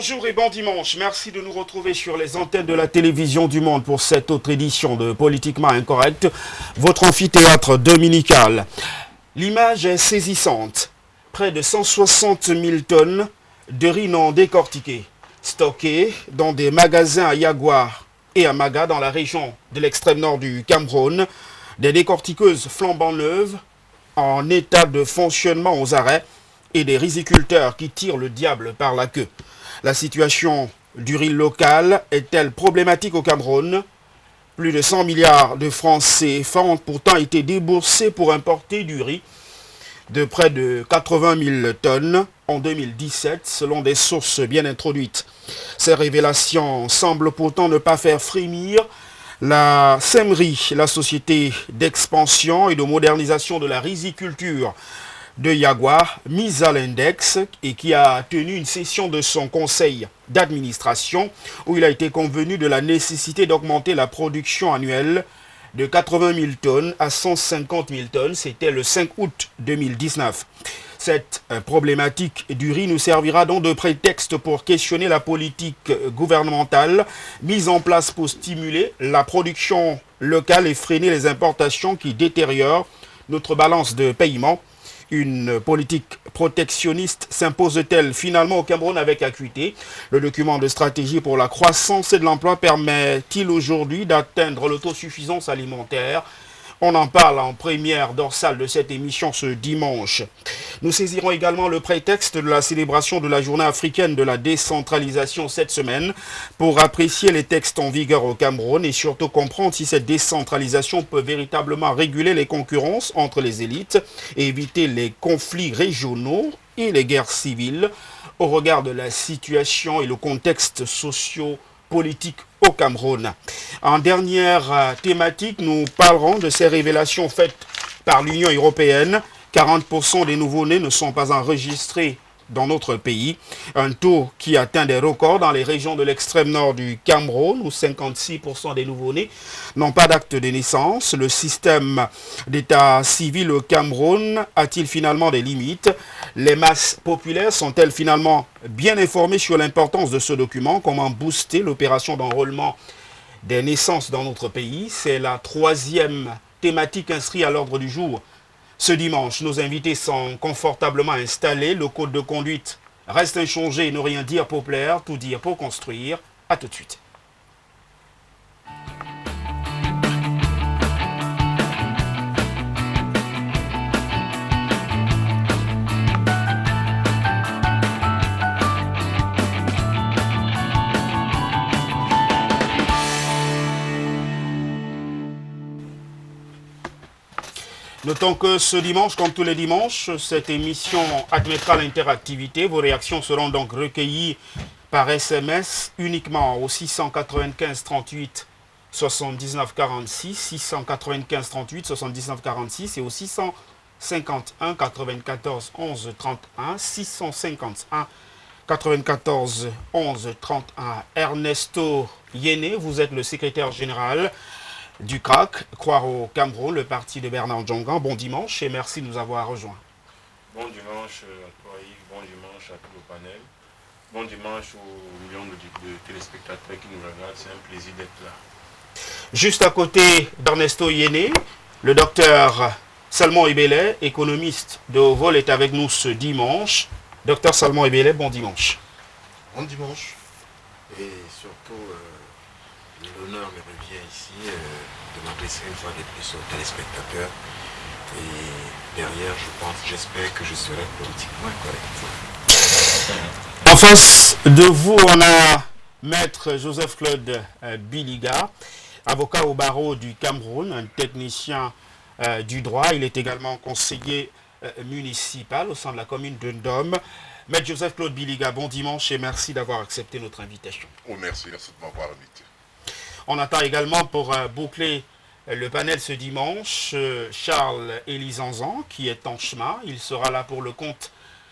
Bonjour et bon dimanche. Merci de nous retrouver sur les antennes de la télévision du Monde pour cette autre édition de Politiquement Incorrect, votre amphithéâtre dominical. L'image est saisissante. Près de 160 000 tonnes de riz non décortiqué, stockées dans des magasins à Yagoua et à Maga dans la région de l'extrême nord du Cameroun. Des décortiqueuses flambant neuves en état de fonctionnement aux arrêts et des riziculteurs qui tirent le diable par la queue. La situation du riz local est-elle problématique au Cameroun? Plus de 100 milliards de francs CFA ont pourtant été déboursés pour importer du riz de près de 80 000 tonnes en 2017, selon des sources bien introduites. Ces révélations semblent pourtant ne pas faire frémir la SEMRI, la société d'expansion et de modernisation de la riziculture de Yagoua, mise à l'index et qui a tenu une session de son conseil d'administration où il a été convenu de la nécessité d'augmenter la production annuelle de 80 000 tonnes à 150 000 tonnes. C'était le 5 août 2019. Cette problématique du riz nous servira donc de prétexte pour questionner la politique gouvernementale mise en place pour stimuler la production locale et freiner les importations qui détériorent notre balance de paiement. Une politique protectionniste s'impose-t-elle finalement au Cameroun avec acuité? Le document de stratégie pour la croissance et de l'emploi permet-il aujourd'hui d'atteindre l'autosuffisance alimentaire? On en parle en première dorsale de cette émission ce dimanche. Nous saisirons également le prétexte de la célébration de la journée africaine de la décentralisation cette semaine pour apprécier les textes en vigueur au Cameroun et surtout comprendre si cette décentralisation peut véritablement réguler les concurrences entre les élites et éviter les conflits régionaux et les guerres civiles au regard de la situation et le contexte socio-politique au Cameroun. En dernière thématique, nous parlerons de ces révélations faites par l'Union européenne. 40% des nouveau-nés ne sont pas enregistrés dans notre pays. Un taux qui atteint des records dans les régions de l'extrême nord du Cameroun, où 56% des nouveau-nés n'ont pas d'acte de naissance. Le système d'état civil au Cameroun a-t-il finalement des limites? Les masses populaires sont-elles finalement bien informées sur l'importance de ce document? Comment booster l'opération d'enrôlement des naissances dans notre pays? C'est la troisième thématique inscrite à l'ordre du jour. Ce dimanche, nos invités sont confortablement installés. Le code de conduite reste inchangé, ne rien dire pour plaire, tout dire pour construire. A tout de suite. Notons que ce dimanche, comme tous les dimanches, cette émission admettra l'interactivité. Vos réactions seront donc recueillies par SMS uniquement au 695 38 79 46, 695 38 79 46 et au 651 94 11 31, 651 94 11 31. Ernesto Yéné, vous êtes le secrétaire général du CRAC, Croire au Cameroun, le parti de Bernard Djongan. Bon dimanche et merci de nous avoir rejoints. Bon dimanche à toi Yves, bon dimanche à tout le panel, bon dimanche aux millions de téléspectateurs qui nous regardent, c'est un plaisir d'être là. Juste à côté d'Ernesto Yéné, le docteur Salmon Ebele, économiste de haut vol, est avec nous ce dimanche. Docteur Salmon Ebele, bon dimanche. Bon dimanche et surtout l'honneur me revient ici de m'adresser une fois de plus aux téléspectateurs et derrière j'espère que je serai politiquement correct. En face de vous, on a Maître Joseph-Claude Biliga, avocat au barreau du Cameroun, un technicien du droit. Il est également conseiller municipal au sein de la commune de Ndom. Maître Joseph-Claude Biliga, bon dimanche et merci d'avoir accepté notre invitation. Oh, merci de m'avoir invité. On attend également pour boucler le panel ce dimanche Charles Elizanzan qui est en chemin. Il sera là pour le compte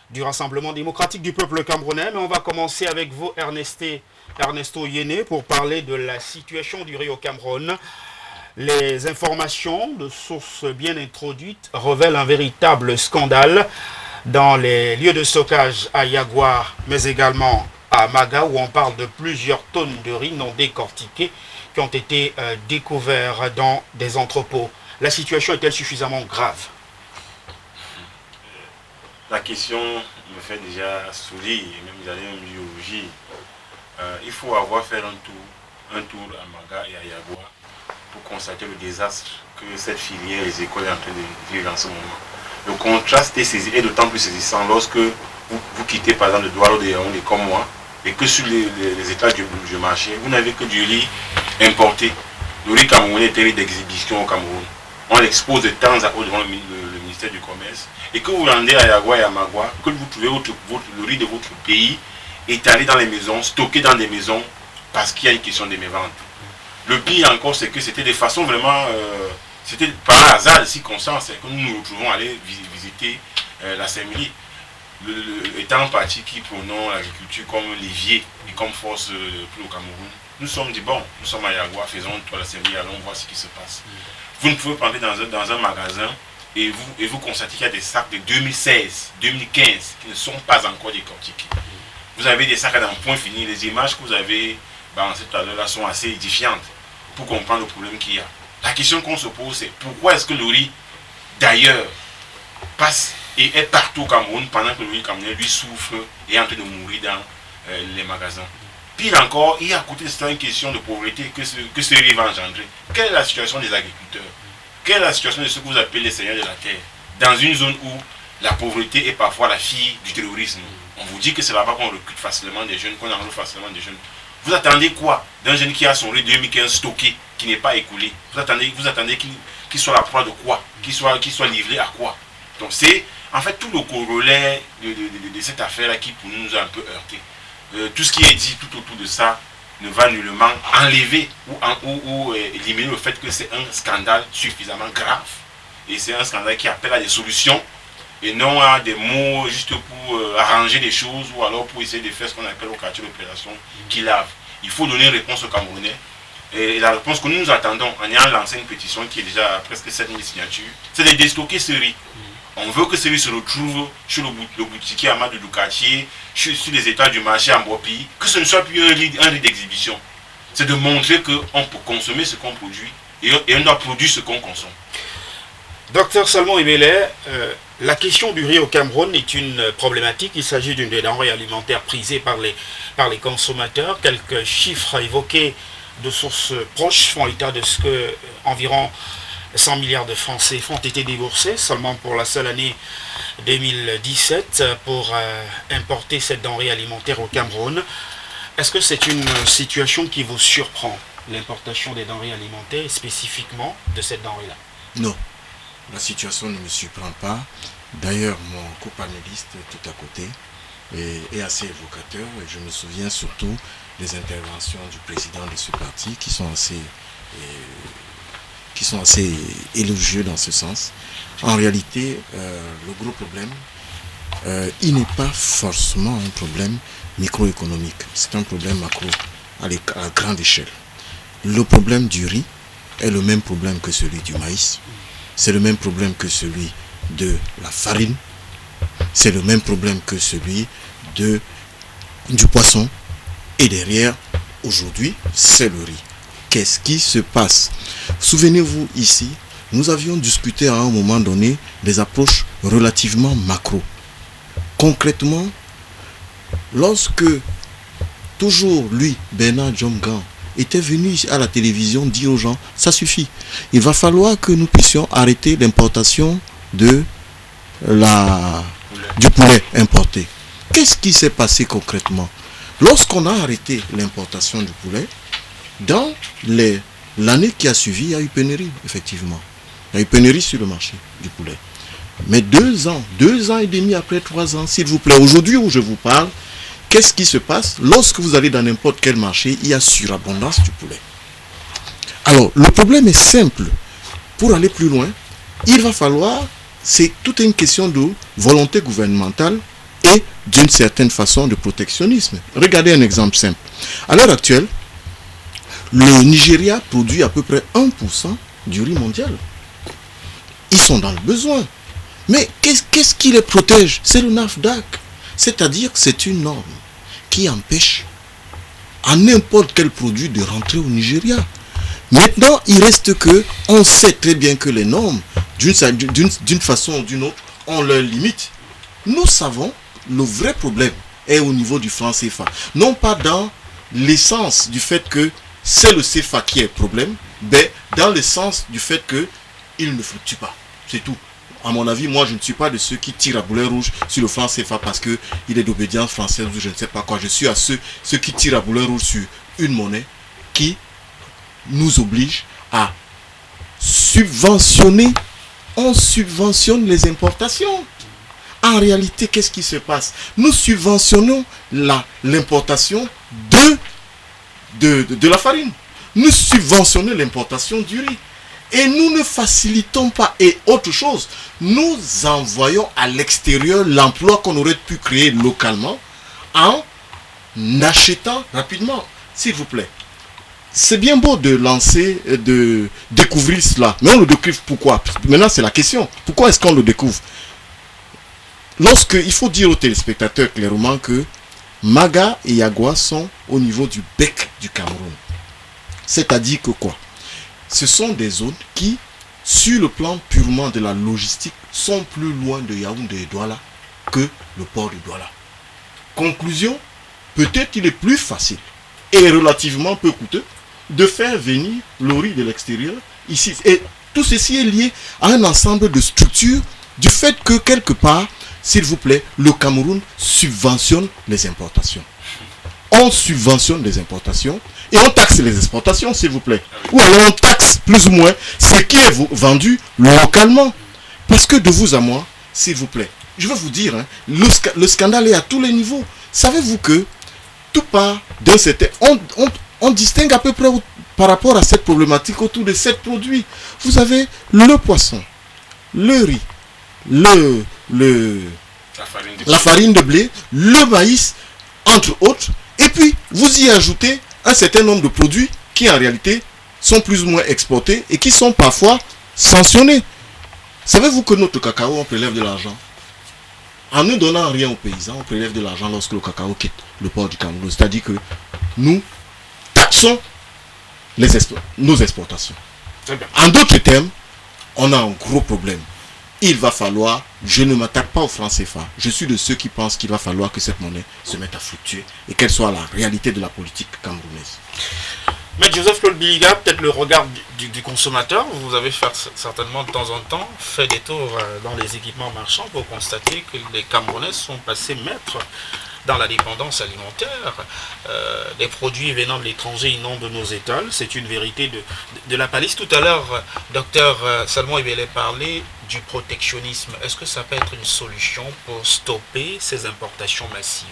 du Rassemblement démocratique du peuple camerounais. Mais on va commencer avec vous, Ernesto Yéné, pour parler de la situation du riz au Cameroun. Les informations de sources bien introduites révèlent un véritable scandale dans les lieux de stockage à Yagoua, mais également à Maga où on parle de plusieurs tonnes de riz non décortiquées qui ont été découvertes dans des entrepôts. La situation est-elle suffisamment grave? La question me fait déjà sourire, même j'allais même dire rougir. Il faut avoir fait un tour à Maga et à Yagua pour constater le désastre que cette filière, les écoles est en train de vivre en ce moment. Le contraste est d'autant plus saisissant lorsque vous quittez par exemple le Doualo de Yaoundé comme moi et que sur les états du marché, vous n'avez que du riz importé. Le riz camerounais est un riz d'exhibition au Cameroun. On l'expose de temps à autre devant le ministère du Commerce. Et que vous rendez à Yagua et à Magua, que vous trouvez le riz de votre pays étalé dans les maisons, stocké dans des maisons, parce qu'il y a une question de mévente. Le pire encore, c'est que c'était de façon vraiment... c'était par hasard de circonstances que nous nous retrouvons à aller visiter la Saint-Mili. Étant parti qui prônons l'agriculture comme levier et comme force pour le Cameroun, nous sommes dit, bon, nous sommes à Yagua, faisons toi la Saint-Mili, allons voir ce qui se passe. Vous ne pouvez pas entrer dans un magasin et vous constatez qu'il y a des sacs de 2016, 2015 qui ne sont pas encore décortiqués. Vous avez des sacs à un point fini. Les images que vous avez balancées tout à l'heure là sont assez édifiantes pour comprendre le problème qu'il y a. La question qu'on se pose, c'est pourquoi est-ce que le riz d'ailleurs passe et est partout au Cameroun pendant que le riz camerounais lui souffre et est en train de mourir dans les magasins. Pire encore, il y a à côté de ça une question de pauvreté que ce riz va engendrer. Quelle est la situation des agriculteurs? Quelle est la situation de ceux que vous appelez les seigneurs de la terre dans une zone où la pauvreté est parfois la fille du terrorisme? On vous dit que c'est là-bas qu'on recrute facilement des jeunes, qu'on enlève facilement des jeunes. Vous attendez quoi d'un jeune qui a son riz 2015 stocké, qui n'est pas écoulé? Vous attendez qu'il soit la proie de quoi? Qu'il soit livré à quoi? Donc c'est en fait tout le corollaire de cette affaire-là qui pour nous a un peu heurté. Tout ce qui est dit tout autour de ça ne va nullement enlever ou éliminer le fait que c'est un scandale suffisamment grave. Et c'est un scandale qui appelle à des solutions et non à des mots juste pour arranger des choses ou alors pour essayer de faire ce qu'on appelle au quartier d'opération qui lave. Il faut donner une réponse aux Camerounais. Et la réponse que nous attendons en ayant lancé une pétition qui est déjà à presque 7000 signatures, c'est de déstocker ce riz. On veut que ce riz se retrouve sur le boutiquier Amadou du quartier, sur les états du marché en Bopi, que ce ne soit plus un riz d'exhibition. C'est de montrer qu'on peut consommer ce qu'on produit et on doit produire ce qu'on consomme. Docteur Salmon Ibele, la question du riz au Cameroun est une problématique. Il s'agit d'une des denrées alimentaires prisées par les consommateurs. Quelques chiffres évoqués de sources proches font état de ce que environ 100 milliards de francs CFA ont été déboursés seulement pour la seule année 2017 pour importer cette denrée alimentaire au Cameroun. Est-ce que c'est une situation qui vous surprend, l'importation des denrées alimentaires, spécifiquement de cette denrée-là? Non, la situation ne me surprend pas. D'ailleurs, mon copanéliste tout à côté est assez évocateur. Et je me souviens surtout des interventions du président de ce parti qui sont assez élogieux dans ce sens. En réalité, le gros problème, il n'est pas forcément un problème microéconomique. C'est un problème macro à grande échelle. Le problème du riz est le même problème que celui du maïs. C'est le même problème que celui de la farine. C'est le même problème que celui du poisson. Et derrière, aujourd'hui, c'est le riz. Qu'est-ce qui se passe? Souvenez-vous ici, nous avions discuté à un moment donné des approches relativement macro. Concrètement, lorsque toujours lui, Bernard Djomgan, était venu à la télévision dire aux gens, ça suffit. Il va falloir que nous puissions arrêter l'importation du poulet importé. Qu'est-ce qui s'est passé concrètement? Lorsqu'on a arrêté l'importation du poulet, dans l'année qui a suivi, il y a eu pénurie, effectivement. Il y a eu pénurie sur le marché du poulet. Mais 2 ans et demi après, 3 ans, s'il vous plaît, aujourd'hui où je vous parle, qu'est-ce qui se passe? Lorsque vous allez dans n'importe quel marché, il y a surabondance du poulet. Alors, le problème est simple. Pour aller plus loin, il va falloir, c'est toute une question de volonté gouvernementale et d'une certaine façon de protectionnisme. Regardez un exemple simple. À l'heure actuelle, le Nigeria produit à peu près 1% du riz mondial. Ils sont dans le besoin. Mais qu'est-ce qui les protège? C'est le NAFDAC. C'est-à-dire que c'est une norme qui empêche à n'importe quel produit de rentrer au Nigeria. Maintenant, il reste que, on sait très bien que les normes, d'une façon ou d'une autre, ont leurs limites. Nous savons, le vrai problème est au niveau du franc CFA. Non pas dans l'essence du fait que c'est le CFA qui est le problème, mais dans le sens du fait qu'il ne fluctue pas. C'est tout. À mon avis, moi, je ne suis pas de ceux qui tirent à boulet rouge sur le franc CFA parce qu'il est d'obédience française ou je ne sais pas quoi. Je suis à ceux qui tirent à boulet rouge sur une monnaie qui nous oblige à subventionner. On subventionne les importations. En réalité, qu'est-ce qui se passe? Nous subventionnons l'importation de la farine. Nous subventionnons l'importation du riz. Et nous ne facilitons pas. Et autre chose, nous envoyons à l'extérieur l'emploi qu'on aurait pu créer localement en achetant rapidement. S'il vous plaît. C'est bien beau de lancer, de découvrir cela. Mais on le découvre pourquoi? Maintenant, c'est la question. Pourquoi est-ce qu'on le découvre? Il faut dire aux téléspectateurs clairement que Maga et Yagua sont au niveau du bec du Cameroun. C'est-à-dire que quoi? Ce sont des zones qui, sur le plan purement de la logistique, sont plus loin de Yaoundé et Douala que le port de Douala. Conclusion, peut-être il est plus facile et relativement peu coûteux de faire venir le riz de l'extérieur ici. Et tout ceci est lié à un ensemble de structures du fait que quelque part, s'il vous plaît, le Cameroun subventionne les importations. On subventionne les importations et on taxe les exportations, s'il vous plaît. Ou alors on taxe plus ou moins ce qui est vendu localement. Parce que de vous à moi, s'il vous plaît, je vais vous dire, hein, le scandale est à tous les niveaux. Savez-vous que tout part d'un certain... On distingue à peu près par rapport à cette problématique autour de 7 produits. Vous avez le poisson, le riz, la farine de blé, le maïs, entre autres. Et puis, vous y ajoutez un certain nombre de produits qui, en réalité, sont plus ou moins exportés et qui sont parfois sanctionnés. Savez-vous que notre cacao, on prélève de l'argent? En ne donnant rien aux paysans, on prélève de l'argent lorsque le cacao quitte le port du Cameroun. C'est-à-dire que nous taxons nos exportations. En d'autres termes, on a un gros problème. Il va falloir, je ne m'attaque pas au franc CFA, je suis de ceux qui pensent qu'il va falloir que cette monnaie se mette à fluctuer et qu'elle soit la réalité de la politique camerounaise. Mais Joseph Lolbiliga, peut-être le regard du consommateur, vous avez certainement de temps en temps fait des tours dans les équipements marchands pour constater que les Camerounais sont passés maîtres dans la dépendance alimentaire. Les produits venant de l'étranger inondent nos étals, c'est une vérité de la palisse. Tout à l'heure, docteur Salmon Ebele parlait du protectionnisme. Est-ce que ça peut être une solution pour stopper ces importations massives?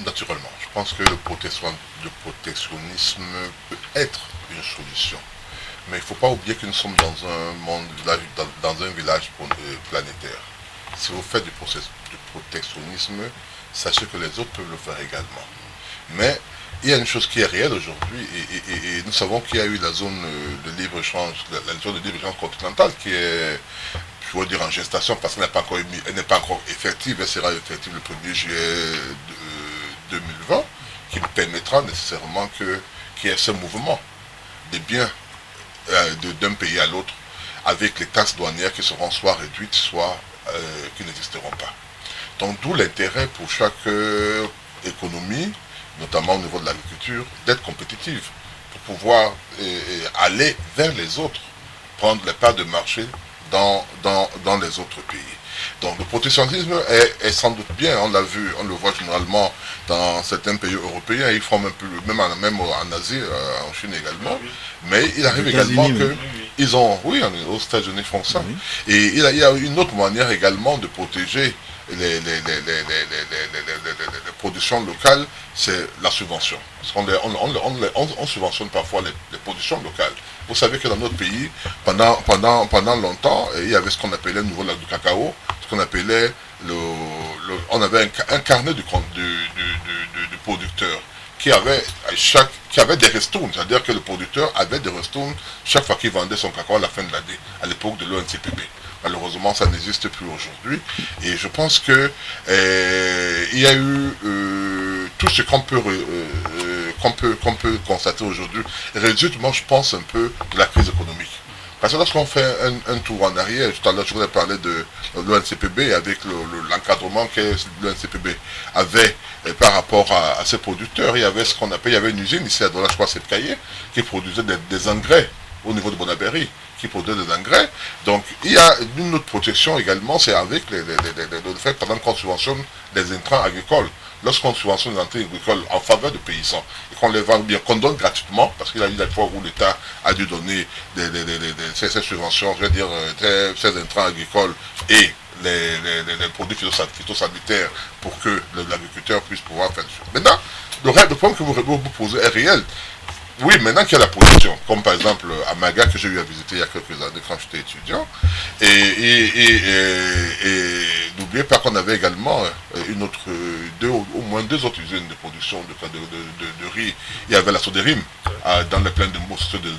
Naturellement, je pense que le protectionnisme peut être une solution. Mais il ne faut pas oublier que nous sommes dans un monde, dans un village planétaire. Si vous faites du protectionnisme, sachez que les autres peuvent le faire également. Mais il y a une chose qui est réelle aujourd'hui, et nous savons qu'il y a eu la zone de libre-échange, la zone de libre-échange continentale qui est, je veux dire, en gestation parce qu'elle n'est pas encore effective. Elle sera effective le 1er juillet 2020, qui nous permettra nécessairement qu'il y ait ce mouvement des biens d'un pays à l'autre avec les taxes douanières qui seront soit réduites, soit qui n'existeront pas. Donc d'où l'intérêt pour chaque économie, notamment au niveau de l'agriculture, d'être compétitive pour pouvoir aller vers les autres, prendre les parts de marché dans les autres pays. Donc le protectionnisme est sans doute bien, on l'a vu, on le voit généralement dans certains pays européens, ils font un peu, même en Asie, en Chine également, mais il arrive également que ils ont, oui, aux États-Unis font ça, et il y a une autre manière également de protéger les productions locales, c'est la subvention. Parce on subventionne parfois les productions locales. Vous savez que dans notre pays, pendant longtemps, il y avait ce qu'on appelait le niveau du cacao, ce qu'on appelait on avait un carnet du producteur qui avait des ristournes, c'est-à-dire que le producteur avait des ristournes chaque fois qu'il vendait son cacao à la fin de l'année, à l'époque de l'ONCPP. Malheureusement, ça n'existe plus aujourd'hui. Et je pense que il y a eu tout ce qu'on peut constater aujourd'hui résulte, moi je pense, un peu de la crise économique. Parce que lorsqu'on fait un tour en arrière, tout à l'heure je voulais parler de l'ONCPB avec l'encadrement que l'ONCPB avait par rapport à ses producteurs. Il y avait ce qu'on appelle, il y avait une usine ici à Douala, je crois, c'est Caillé, qui produisait des engrais au niveau de Bonabéry, qui produisait des engrais. Donc il y a une autre protection également, c'est avec le fait pendant qu'on subventionne les intrants agricoles. Lorsqu'on subventionne les intrants agricoles en faveur de paysans, et qu'on les vend bien, qu'on donne gratuitement, parce qu'il y a eu des fois où l'État a dû donner ces subventions, je veux dire, ces intrants agricoles et les produits phytosanitaires pour que l'agriculteur puisse pouvoir faire des choses. Maintenant, le problème que vous posez est réel. Oui, maintenant qu'il y a la production, comme par exemple à Maga que j'ai eu à visiter il y a quelques années quand j'étais étudiant, et n'oubliez pas qu'on avait également au moins deux autres usines de production de riz. Il y avait la Sodérim dans la plaine de Mbo, c'est de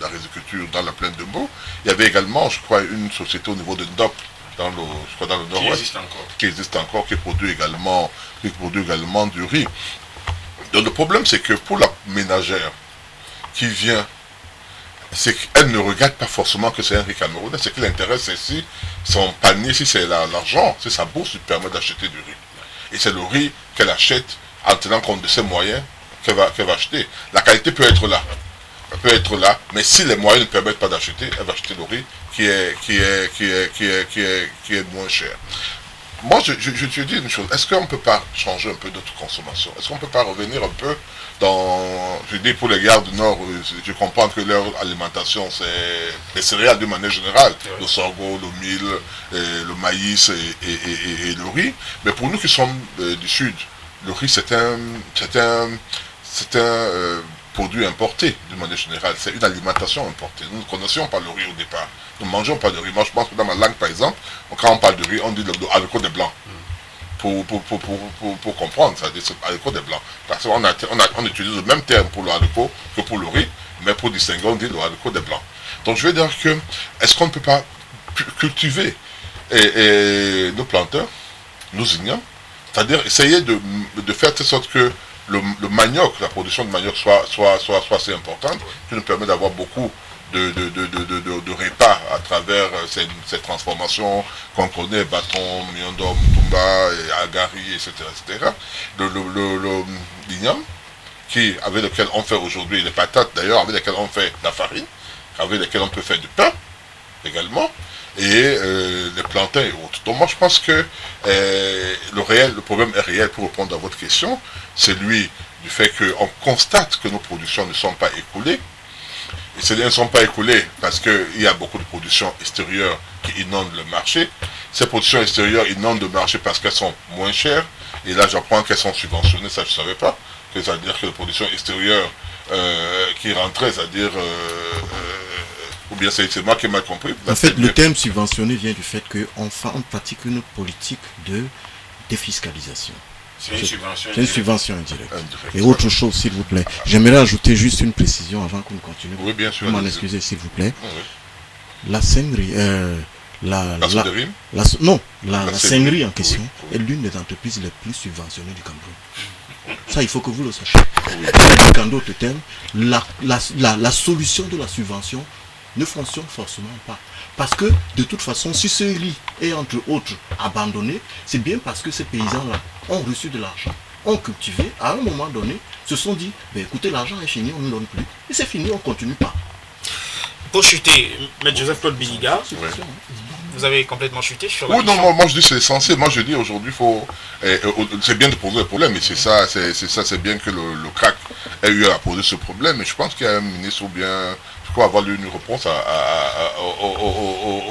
la riziculture dans la plaine de Mbo. Il y avait également, je crois, une société au niveau de Ndop, dans le nord-ouest, qui existe encore, qui produit également du riz. Donc le problème, c'est que pour la ménagère qui vient, c'est qu'elle ne regarde pas forcément que c'est un riz camerounais. Ce qui l'intéresse, c'est si son panier, si c'est l'argent, si sa bourse lui permet d'acheter du riz. Et c'est le riz qu'elle achète en tenant compte de ses moyens qu'elle va acheter. La qualité peut être là. Elle peut être là, mais si les moyens ne permettent pas d'acheter, elle va acheter le riz qui est moins cher. Moi, je dis une chose, est-ce qu'on ne peut pas changer un peu notre consommation? Est-ce qu'on ne peut pas revenir un peu dans... Je dis pour les gars du Nord, je comprends que leur alimentation, c'est les céréales de manière générale, le sorgho, le mil, le maïs et le riz. Mais pour nous qui sommes du Sud, le riz, c'est un produit importé, de manière générale. C'est une alimentation importée. Nous ne connaissions pas le riz au départ. Nous ne mangeons pas de riz. Moi, je pense que dans ma langue, par exemple, quand on parle de riz, on dit le haricot des blancs. Pour comprendre, ça dit c'est haricot des blancs. Parce qu'on utilise le même terme pour le haricot que pour le riz, mais pour distinguer, on dit le haricot des blancs. Donc, je veux dire que, est-ce qu'on ne peut pas cultiver nos planteurs, nos ignames, c'est-à-dire essayer de faire de sorte que le manioc, la production de manioc soit assez importante, qui nous permet d'avoir beaucoup de repas à travers ces transformations qu'on connaît, bâton, miondom, tumba, agari, etc. L'igname, avec lequel on fait aujourd'hui les patates, d'ailleurs, avec lesquelles on fait la farine, avec lesquelles on peut faire du pain également, et les plantains et autres. Donc moi je pense que le problème est réel, pour répondre à votre question, c'est lui du fait qu'on constate que nos productions ne sont pas écoulées. Et ces ne sont pas écoulées parce qu'il y a beaucoup de productions extérieures qui inondent le marché. Ces productions extérieures inondent le marché parce qu'elles sont moins chères. Et là j'apprends qu'elles sont subventionnées, ça je ne savais pas. C'est-à-dire que les productions extérieures qui rentraient, c'est-à-dire... ou bien c'est moi qui ai mal compris. En fait, le terme subventionné vient du fait qu'on pratique une politique de défiscalisation. C'est une subvention indirecte. C'est une subvention indirecte. Et autre chose, s'il vous plaît. J'aimerais ajouter juste une précision avant que nous continuions. Oui, bien sûr. Vous m'en excusez, s'il vous plaît. Oui. La seinerie, la seinerie en question est l'une des entreprises les plus subventionnées du Cameroun. Ça, il faut que vous le sachiez. En d'autres termes, la solution de la subvention ne fonctionne forcément pas. Parce que, de toute façon, si ce riz est, entre autres, abandonné, c'est bien parce que ces paysans-là ont reçu de l'argent, ont cultivé, à un moment donné, se sont dit, écoutez, l'argent est fini, on ne nous donne plus. Et c'est fini, on ne continue pas. Pour chuter, M. Joseph-Claude Biniga, vous avez complètement chuté sur la question. Non, moi je dis c'est essentiel. Moi je dis aujourd'hui, c'est bien de poser le problème, mais c'est bien que le CRAC ait eu à poser ce problème. Mais je pense qu'il y a un ministre ou bien... avoir une réponse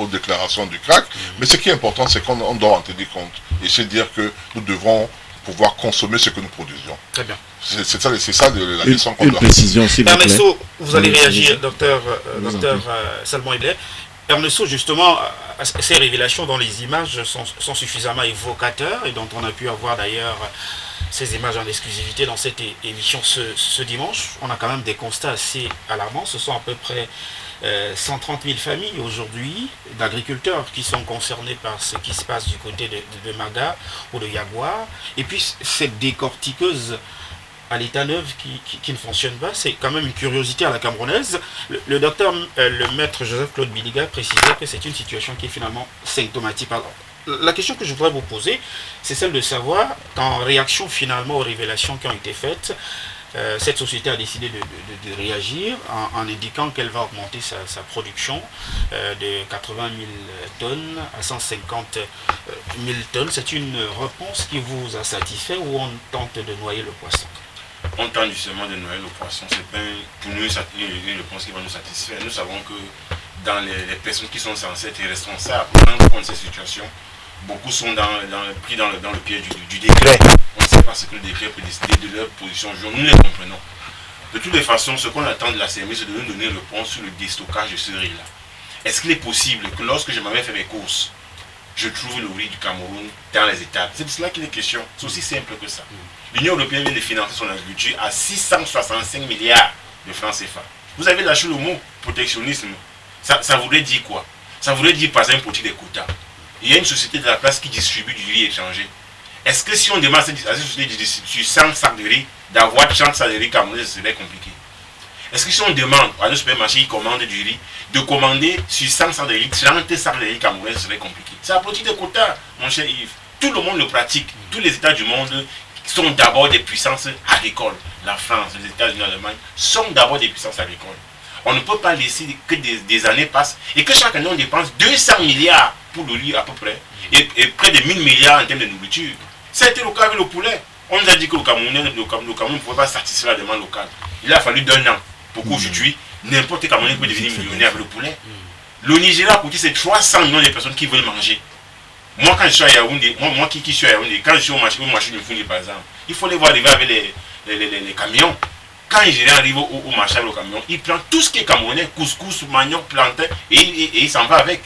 aux déclarations du CRAC. Mais ce qui est important, c'est qu'on doit en tenir compte et se dire que nous devons pouvoir consommer ce que nous produisons. Très bien. C'est ça la leçon qu'on doit. Une précision, s'il vous plaît. Ernesto, vous allez réagir, docteur Salmon Ibler. Ernesto, justement, ces révélations dans les images sont suffisamment évocateurs et dont on a pu avoir d'ailleurs ces images en exclusivité dans cette émission ce dimanche. On a quand même des constats assez alarmants. Ce sont à peu près 130 000 familles aujourd'hui d'agriculteurs qui sont concernés par ce qui se passe du côté de Maga ou de Yagua. Et puis cette décortiqueuse à l'état neuf qui ne fonctionne pas, c'est quand même une curiosité à la camerounaise. Le docteur, le maître Joseph-Claude Biliga précisait que c'est une situation qui est finalement symptomatique. Alors, la question que je voudrais vous poser, c'est celle de savoir, en réaction finalement aux révélations qui ont été faites, cette société a décidé de réagir en indiquant qu'elle va augmenter sa production de 80 000 tonnes à 150 000 tonnes. C'est une réponse qui vous a satisfait ou on tente de noyer le poisson? On tente justement de noyer le poisson. C'est pas pour nous une réponse qui va nous satisfaire. Nous savons que dans les personnes qui sont censées être responsables pour prendre en compte cette situation, beaucoup sont pris dans le piège du décret. On ne sait pas ce que le décret peut décider de leur position. Nous les comprenons. De toutes les façons, ce qu'on attend de la CMI, c'est de nous donner une réponse sur le déstockage de ce riz-là. Est-ce qu'il est possible que lorsque je m'avais fait mes courses, je trouve le riz du Cameroun dans les étals? C'est de cela qu'il est question. C'est aussi simple que ça. L'Union européenne vient de financer son agriculture à 665 milliards de francs CFA. Vous avez lâché le mot protectionnisme. Ça voudrait dire quoi? Ça voudrait dire par exemple politique des quotas. Il y a une société de la place qui distribue du riz étranger. Est-ce que si on demande à cette société de distribuer 100 sacs de riz, d'avoir 30 sacs de riz camerounais, ce serait compliqué? Est-ce que si on demande à un supermarché qui commande du riz, de commander sur 100 sacs de riz, 30 sacs de riz camerounais, ce serait compliqué? C'est la politique des quotas, mon cher Yves. Tout le monde le pratique. Tous les États du monde sont d'abord des puissances agricoles. La France, les États-Unis, l'Allemagne sont d'abord des puissances agricoles. On ne peut pas laisser que des années passent et que chaque année on dépense 200 milliards pour le riz à peu près et près de 1000 milliards en termes de nourriture. Ça a été le cas avec le poulet. On nous a dit que le Cameroun ne pouvait pas satisfaire la demande locale. Il a fallu d'un an pour qu'aujourd'hui, n'importe quel Camerounais peut devenir millionnaire avec le poulet. Le Nigeria, à côté, c'est 300 millions de personnes qui veulent manger. Moi, quand je suis à Yaoundé, moi qui suis à Yaoundé, quand je suis au marché de Founi, par exemple, il faut les voir arriver avec les camions. Quand un Nigérien arrive au marché avec le camion, il prend tout ce qui est camerounais, couscous, manioc, plantain, et il s'en va avec.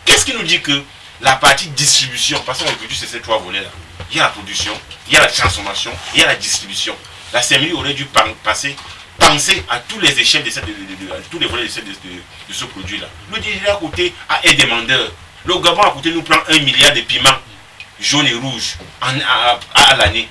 Qu'est-ce qui nous dit que la partie distribution, parce qu'on produit ces trois volets-là, il y a la production, il y a la transformation, il y a la distribution. La CMI aurait dû penser à tous les échelles de tous les volets de ce produit-là. Le Nigeria à côté est demandeur. Le Gabon à côté nous prend 1 milliard de piments jaunes et rouges à l'année.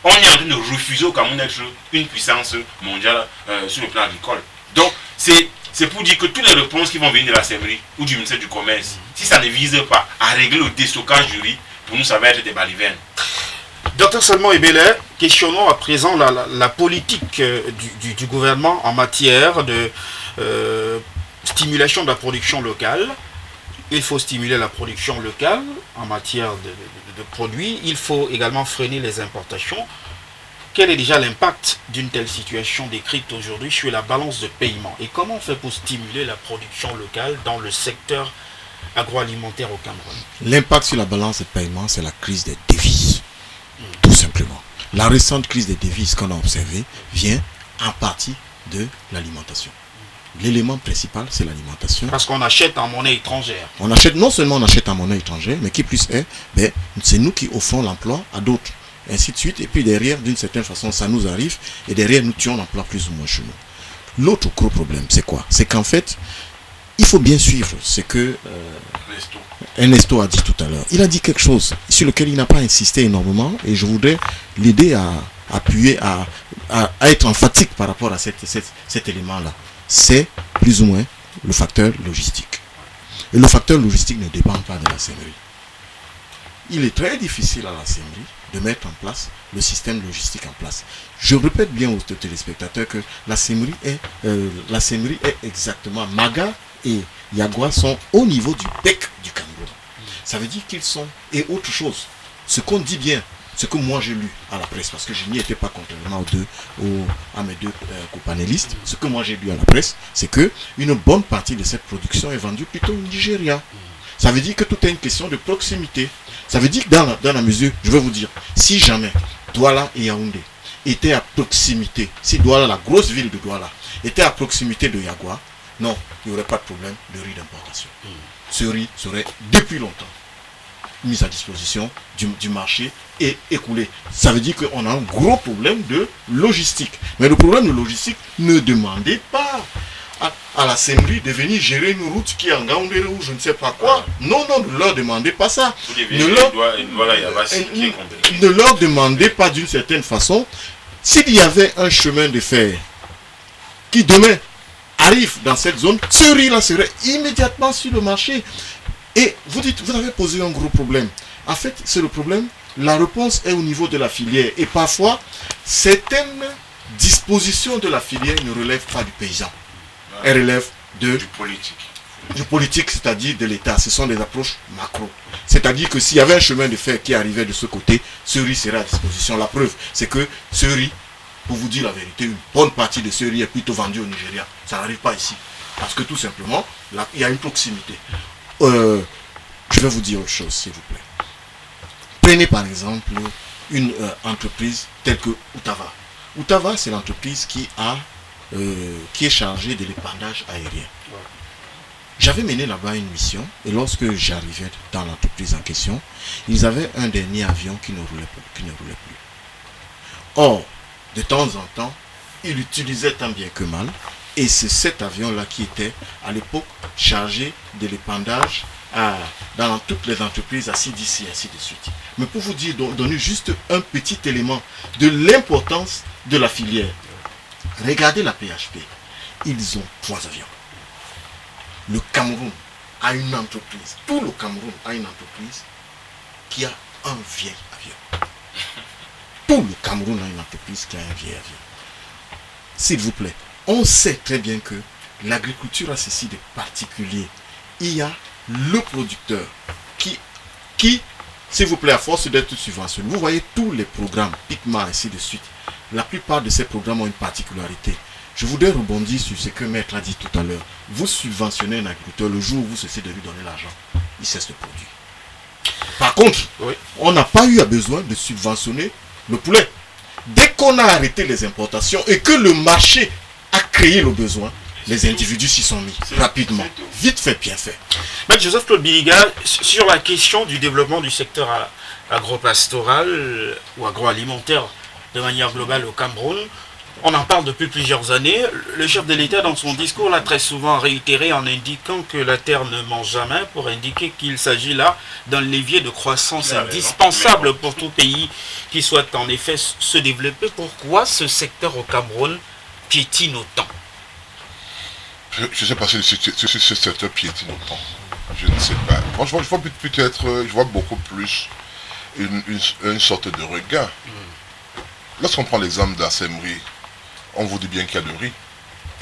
On est en train de refuser au Cameroun d'être une puissance mondiale sur le plan agricole. Donc, c'est pour dire que toutes les réponses qui vont venir de la CMRI ou du ministère du Commerce, si ça ne vise pas à régler le déstockage du riz, pour nous, ça va être des balivernes. Docteur Salmon Ebele, questionnons à présent la politique du gouvernement en matière de stimulation de la production locale. Il faut stimuler la production locale en matière de produits. Il faut également freiner les importations. Quel est déjà l'impact d'une telle situation décrite aujourd'hui sur la balance de paiement? Et comment on fait pour stimuler la production locale dans le secteur agroalimentaire au Cameroun? L'impact sur la balance de paiement, c'est la crise des devises. Tout simplement. La récente crise des devises qu'on a observée vient en partie de l'alimentation. L'élément principal, c'est l'alimentation. Parce qu'on achète en monnaie étrangère. On achète, non seulement on achète en monnaie étrangère, mais qui plus est, c'est nous qui offrons l'emploi à d'autres. Ainsi de suite. Et puis derrière, d'une certaine façon, ça nous arrive. Et derrière, nous tuons l'emploi plus ou moins chez nous. L'autre gros problème, c'est quoi? C'est qu'en fait, il faut bien suivre ce que Ernesto a dit tout à l'heure. Il a dit quelque chose sur lequel il n'a pas insisté énormément. Et je voudrais l'aider à appuyer, à être emphatique par rapport à cet élément-là. C'est plus ou moins le facteur logistique. Et le facteur logistique ne dépend pas de la CMRI. Il est très difficile à la CMRI de mettre en place le système logistique en place. Je répète bien aux téléspectateurs que la CMRI est exactement, Maga et Yagua sont au niveau du bec du Cameroun. Ça veut dire qu'ils sont, et autre chose, ce qu'on dit bien, ce que moi j'ai lu à la presse, parce que je n'y étais pas contrairement à mes deux copanélistes, ce que moi j'ai lu à la presse, c'est que une bonne partie de cette production est vendue plutôt au Nigeria. Ça veut dire que tout est une question de proximité. Ça veut dire que dans la mesure, je vais vous dire, si jamais Douala et Yaoundé étaient à proximité, si Douala, la grosse ville de Douala, était à proximité de Yagua, non, il n'y aurait pas de problème de riz d'importation. Ce riz serait depuis longtemps mis à disposition du marché et écoulé. Ça veut dire qu'on a un gros problème de logistique. Mais le problème de logistique ne demandait pas à la Semri de venir gérer une route qui est en Gaoundéré ou je ne sais pas quoi. Non, non, ne leur demandez pas ça. Ne leur demandez pas d'une certaine façon. S'il y avait un chemin de fer qui demain arrive dans cette zone, ce riz-là serait immédiatement sur le marché. Et vous dites, vous avez posé un gros problème. En fait, c'est le problème. La réponse est au niveau de la filière. Et parfois, certaines dispositions de la filière ne relèvent pas du paysan. Elles relèvent du politique, c'est-à-dire de l'État. Ce sont des approches macro. C'est-à-dire que s'il y avait un chemin de fer qui arrivait de ce côté, ce riz serait à disposition. La preuve, c'est que ce riz, pour vous dire la vérité, une bonne partie de ce riz est plutôt vendu au Nigeria. Ça n'arrive pas ici. Parce que tout simplement, là, il y a une proximité. Je vais vous dire autre chose, s'il vous plaît. Prenez par exemple une entreprise telle que Outava. Outava, c'est l'entreprise qui est chargée de l'épandage aérien. J'avais mené là-bas une mission et lorsque j'arrivais dans l'entreprise en question, ils avaient un dernier avion qui ne roulait plus. Or, de temps en temps, ils l'utilisaient tant bien que mal et c'est cet avion-là qui était à l'époque chargé de l'épandage dans toutes les entreprises à CDC et ainsi de suite. Mais pour vous dire, donner juste un petit élément de l'importance de la filière, regardez la PHP. Ils ont 3 avions. Le Cameroun a une entreprise, tout le Cameroun a une entreprise qui a un vieil avion. Tout le Cameroun a une entreprise qui a un vieil avion. S'il vous plaît, on sait très bien que l'agriculture a ceci de particulier. Il y a le producteur qui, s'il vous plaît, à force d'être subventionné, vous voyez tous les programmes, PICMA, ainsi de suite. La plupart de ces programmes ont une particularité. Je voudrais rebondir sur ce que Maître a dit tout à l'heure. Vous subventionnez un agriculteur, le jour où vous cessez de lui donner l'argent, il cesse de produire. Par contre, on n'a pas eu besoin de subventionner le poulet. Dès qu'on a arrêté les importations et que le marché a créé le besoin, les individus s'y sont mis rapidement. Vite fait, bien fait. Maître Joseph-Claude Biliga, sur la question du développement du secteur agropastoral ou agroalimentaire de manière globale au Cameroun, on en parle depuis plusieurs années. Le chef de l'État, dans son discours, l'a très souvent réitéré en indiquant que la terre ne mange jamais, pour indiquer qu'il s'agit là d'un levier de croissance indispensable pour tout pays qui souhaite en effet se développer. Pourquoi ce secteur au Cameroun piétine autant? Je ne sais pas si ce secteur piétine autant. Je ne sais pas. Franchement, je vois beaucoup plus une sorte de regain. Lorsqu'on prend l'exemple de la Semri, on vous dit bien qu'il y a le riz.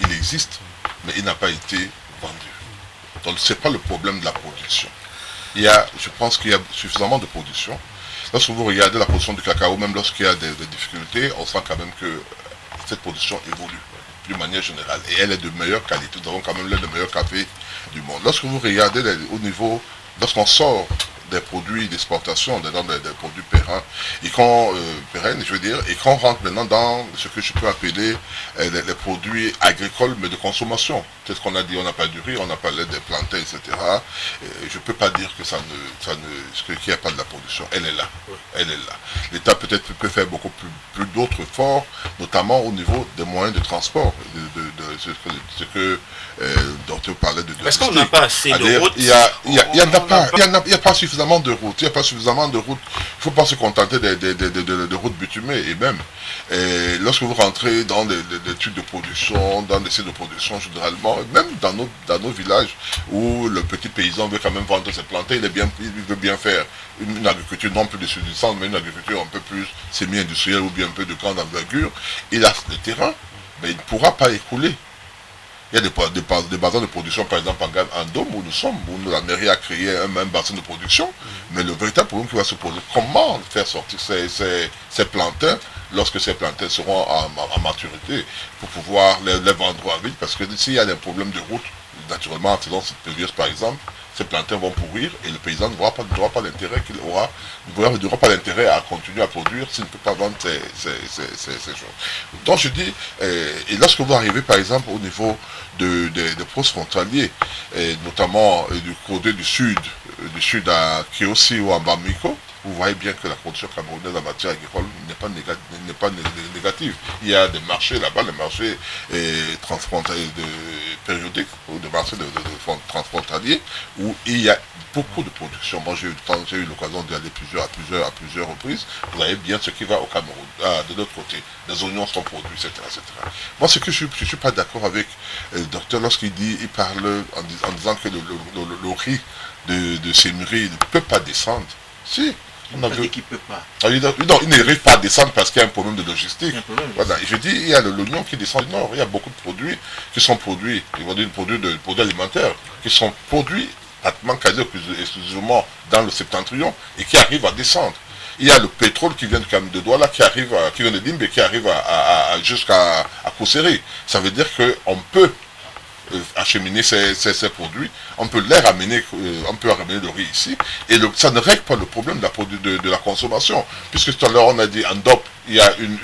Il existe, mais il n'a pas été vendu. Donc ce n'est pas le problème de la production. Je pense qu'il y a suffisamment de production. Lorsque vous regardez la production du cacao, même lorsqu'il y a des difficultés, on sent quand même que cette production évolue d'une manière générale. Et elle est de meilleure qualité. Nous avons quand même l'un des meilleurs cafés du monde. Lorsque vous regardez au niveau, lorsqu'on sort des produits d'exportation, des produits pérennes, je veux dire, et qu'on rentre maintenant dans ce que je peux appeler les produits agricoles, mais de consommation. Peut-être qu'on a dit on n'a pas du riz, on n'a pas des plantains, etc. Je ne peux pas dire que qu'il n'y a pas de la production. Elle est là. Elle est là. L'État peut-être peut faire beaucoup plus d'autres efforts, notamment au niveau des moyens de transport, dont tu parlais de. Est-ce qu'on n'a pas assez de routes? Il n'y a pas suffisamment de routes. Il n'y a pas suffisamment de routes. Il ne faut pas se contenter de routes bitumées. Et même, lorsque vous rentrez dans des études de production, dans des sites de production, généralement, même dans nos villages, où le petit paysan veut quand même vendre ses plantains, il veut bien faire une agriculture non plus de subsistance, mais une agriculture un peu plus semi-industrielle ou bien un peu de grande envergure. Il a le terrain, mais il ne pourra pas écouler. Il y a des bassins de production, par exemple en Dôme, où nous sommes, où la mairie a créé un même bassin de production, mais le véritable problème qui va se poser, comment faire sortir ces plantains lorsque ces plantains seront en maturité, pour pouvoir les vendre à vite, parce que s'il y a des problèmes de route, naturellement en saison périlleuse par exemple, ces plantains vont pourrir et le paysan n'aura pas l'intérêt n'aura pas l'intérêt à continuer à produire s'il ne peut pas vendre ces choses. Donc je dis, et lorsque vous arrivez par exemple au niveau des postes frontaliers, et notamment du côté du sud à Kiossi ou à Bamiko, vous voyez bien que la production camerounaise en matière agricole n'est pas négative. Il y a des marchés là-bas, les marchés transfrontaliers périodiques, ou des marchés transfrontaliers, où il y a beaucoup de production. Moi, j'ai eu l'occasion d'y aller à plusieurs reprises. Vous voyez bien ce qui va au Cameroun. De l'autre côté, les oignons sont produits, etc. Moi, ce que je ne suis pas d'accord avec le docteur lorsqu'il parle en disant que le riz de Sémuri ne peut pas descendre. Si. On a vu qu'il ne peut pas. Non, il n'arrive pas à descendre parce qu'il y a un problème de logistique. Voilà. Je dis, il y a l'oignon qui descend du nord. Il y a beaucoup de produits qui sont produits, des produits alimentaires, qui sont produits pratiquement quasi exclusivement dans le septentrion et qui arrivent à descendre. Il y a le pétrole qui vient de Douala, qui vient de Limbe et qui arrive jusqu'à Kousseri. Ça veut dire qu'on peut acheminer ces produits, on peut les ramener, on peut ramener le riz ici, et ça ne règle pas le problème de la consommation, puisque tout à l'heure on a dit en DOP, il y a une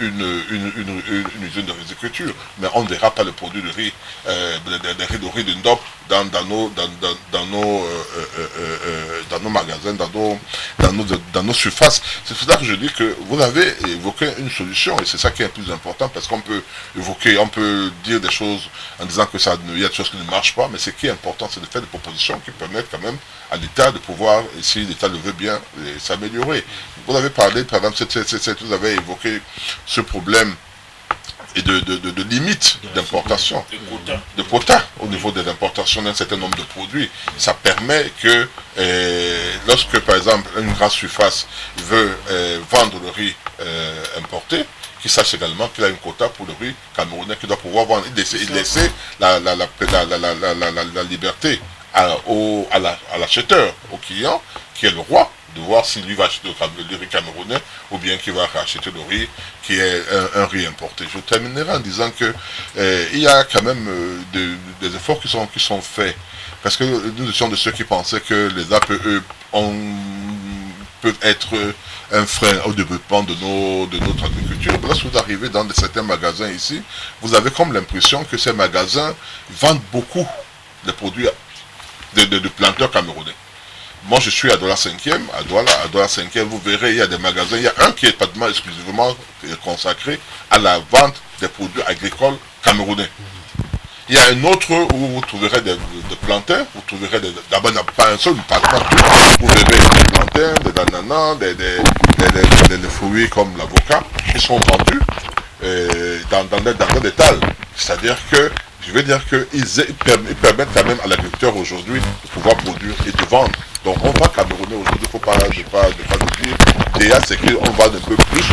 usine de riziculture, mais on ne verra pas le produit de riz, de riz de DOP dans nos magasins, dans nos surfaces. C'est pour ça que je dis que vous avez évoqué une solution, et c'est ça qui est le plus important, parce qu'on peut dire des choses en disant que il y a des choses qui ne marchent pas, mais ce qui est important, c'est de faire des propositions qui permettent quand même à l'État de pouvoir, et si l'État le veut bien, s'améliorer. Vous avez parlé, par exemple, vous avez évoqué ce problème et de limites d'importation, de quotas au niveau des importations d'un certain nombre de produits. Ça permet que lorsque, par exemple, une grande surface veut vendre le riz importé, qu'il sache également qu'il a une quota pour le riz camerounais qu'il doit pouvoir vendre. Il laisser la liberté à l'acheteur, au client, qui est le roi, de voir s'il lui va acheter le riz camerounais ou bien qu'il va racheter le riz qui est un riz importé. Je terminerai en disant que il y a quand même des efforts qui sont faits. Parce que nous étions de ceux qui pensaient que les APE peuvent être un frein au développement de notre agriculture. Lorsque vous arrivez dans certains magasins ici, vous avez comme l'impression que ces magasins vendent beaucoup de produits de planteurs camerounais. Moi, je suis à Douala 5e, à Douala 5e, vous verrez, il y a des magasins, il y a un qui est pratiquement exclusivement consacré à la vente des produits agricoles camerounais. Il y a un autre où vous trouverez des plantains, vous trouverez d'abord pas un seul, pratiquement tout. Vous verrez des plantains, des ananas, des fruits comme l'avocat, qui sont vendus dans des talles. C'est-à-dire que, je veux dire qu'ils permettent quand même à l'agriculteur aujourd'hui de pouvoir produire et de vendre. Donc on va camerounais aujourd'hui, il ne faut pas le dire. Déjà, c'est qu'on va un peu plus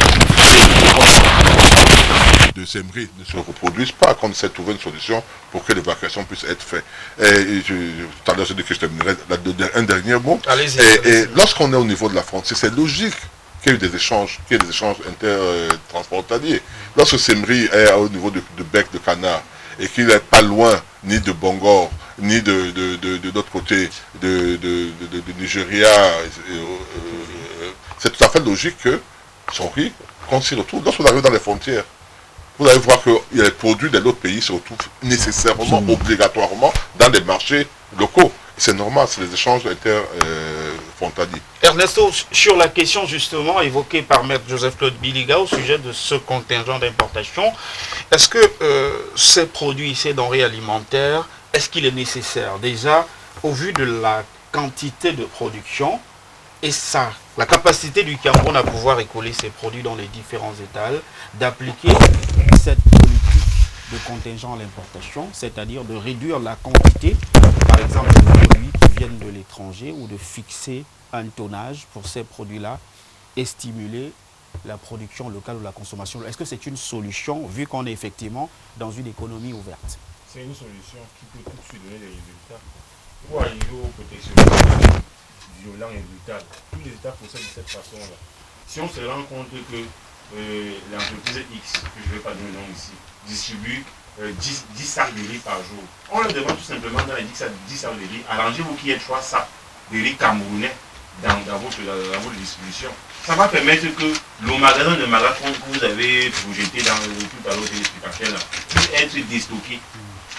de Sémuri ne se reproduisent pas, qu'on essaie de trouver une solution pour que l'évacuation puisse être faite. Et tout à l'heure, je dis que je terminerai un dernier mot. Et lorsqu'on est au niveau de la frontière, c'est logique qu'il y ait des échanges intertransfrontaliers. Lorsque Sémuri est au niveau du bec de Canard et qu'il n'est pas loin ni de Bangor, ni de l'autre côté de Nigeria, c'est tout à fait logique que son riz, qu'on s'y retrouve. Lorsque vous arrivez dans les frontières, vous allez voir que les produits de l'autre pays se retrouvent nécessairement, obligatoirement, dans des marchés locaux. C'est normal, c'est les échanges interfrontaliers. Ernesto, sur la question justement évoquée par Maître Joseph-Claude Biliga au sujet de ce contingent d'importation, est-ce que ces produits, ces denrées alimentaires, est-ce qu'il est nécessaire déjà, au vu de la quantité de production et la capacité du Cameroun à pouvoir écouler ses produits dans les différents étals, d'appliquer cette politique de contingent à l'importation, c'est-à-dire de réduire la quantité, par exemple, de produits qui viennent de l'étranger, ou de fixer un tonnage pour ces produits-là et stimuler la production locale ou la consommation. Est-ce que c'est une solution, vu qu'on est effectivement dans une économie ouverte? C'est une solution qui peut tout de suite donner des résultats. Pour arriver au protectionnisme violent et brutal, tous les États procèdent de cette façon-là. Si on se rend compte que l'entreprise X, que je ne vais pas donner le nom ici, distribue 10 sacs de riz par jour, on leur demande tout simplement dans les 10 sacs de riz, arrangez-vous qu'il y ait 3 sacs de riz camerounais dans votre distribution. Ça va permettre que le magasin de marathon que vous avez projeté dans tout à l'heure l'explication puisse être déstocké.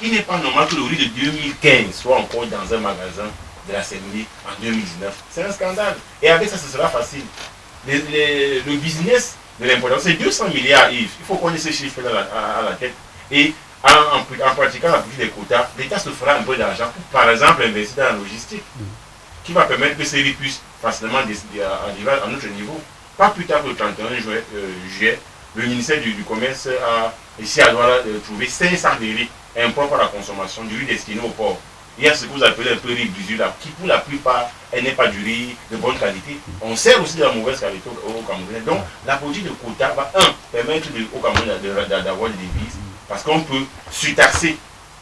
Il n'est pas normal que le riz de 2015 soit encore dans un magasin de la Sémuri en 2019. C'est un scandale. Et avec ça, ce sera facile. le business de l'importation, c'est 200 milliards, Yves. Il faut qu'on ait ce chiffre-là à la tête. Et en pratiquant la politique des quotas, l'État se fera un peu d'argent pour, par exemple, investir dans la logistique, qui va permettre que ces riz puissent facilement arriver à notre niveau. Pas plus tard que le 31 juillet, le ministère du Commerce a ici à Douala trouvé 500 de riz impropres à la consommation, du riz destiné au port. Il y a ce que vous appelez un peu riz d'usure, qui pour la plupart n'est pas du riz de bonne qualité. On sert aussi de la mauvaise qualité au Camerounais. Donc la politique de quota va, permettre au Cameroun d'avoir des devises, parce qu'on peut surtaxer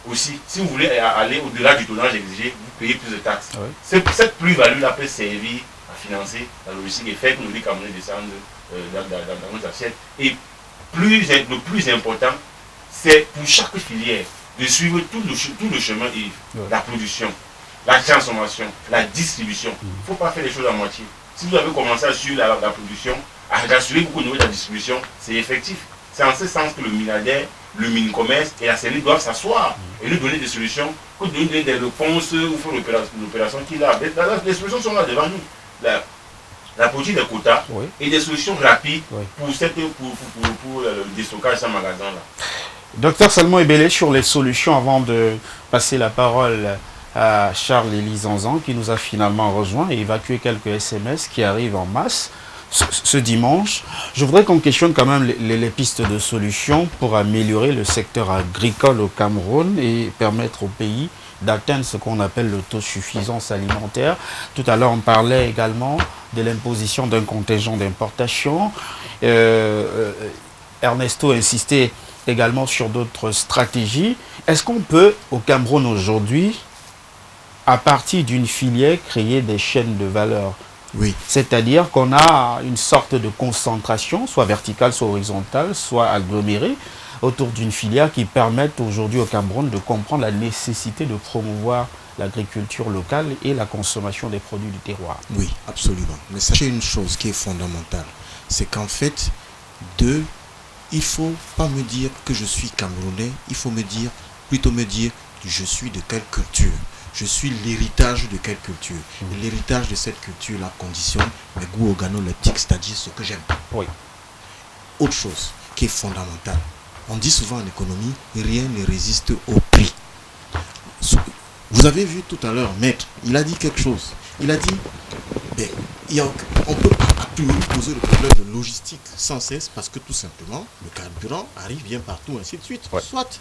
aussi. Si vous voulez aller au-delà du tonnage exigé, vous payez plus de taxes. Ah oui. Cette plus-value-là peut servir à financer la logistique et faire que nos riz camerounais descendent dans nos assiettes. Et le plus important, c'est pour chaque filière de suivre tout le chemin, Yves. La production, la transformation, la distribution. Il ne faut pas faire les choses à moitié. Si vous avez commencé à suivre la production, à rassurer beaucoup au niveau de la distribution, c'est effectif. C'est en ce sens que le milliardaire, le mini-commerce et la CENI doivent s'asseoir et nous donner des solutions, que de donner des réponses ou faire l'opération qu'il a. Les solutions sont là devant nous. La politique des quotas et des solutions rapides pour le déstockage de ce magasin-là. Docteur Salmon Ebele, sur les solutions, avant de passer la parole à Charles-Élie Zanzan, qui nous a finalement rejoint et évacué quelques SMS qui arrivent en masse ce dimanche. Je voudrais qu'on questionne quand même les pistes de solutions pour améliorer le secteur agricole au Cameroun et permettre au pays d'atteindre ce qu'on appelle l'autosuffisance alimentaire. Tout à l'heure, on parlait également de l'imposition d'un contingent d'importation. Ernesto insistait également sur d'autres stratégies. Est-ce qu'on peut, au Cameroun aujourd'hui, à partir d'une filière, créer des chaînes de valeur? Oui. C'est-à-dire qu'on a une sorte de concentration, soit verticale, soit horizontale, soit agglomérée, autour d'une filière qui permette aujourd'hui au Cameroun de comprendre la nécessité de promouvoir l'agriculture locale et la consommation des produits du terroir. Oui, absolument. Mais sachez une chose qui est fondamentale, c'est qu'en fait, il ne faut pas me dire que je suis Camerounais, il faut plutôt me dire que je suis de quelle culture. Je suis l'héritage de quelle culture. Et l'héritage de cette culture-là conditionne mes goûts organoleptiques, c'est-à-dire ce que j'aime. Oui. Autre chose qui est fondamentale. On dit souvent en économie, rien ne résiste au prix. Vous avez vu tout à l'heure, Maître, il a dit quelque chose. Il a dit, on peut pas toujours poser le problème de logistique sans cesse parce que tout simplement, le carburant arrive bien partout, ainsi de suite. Ouais. Soit.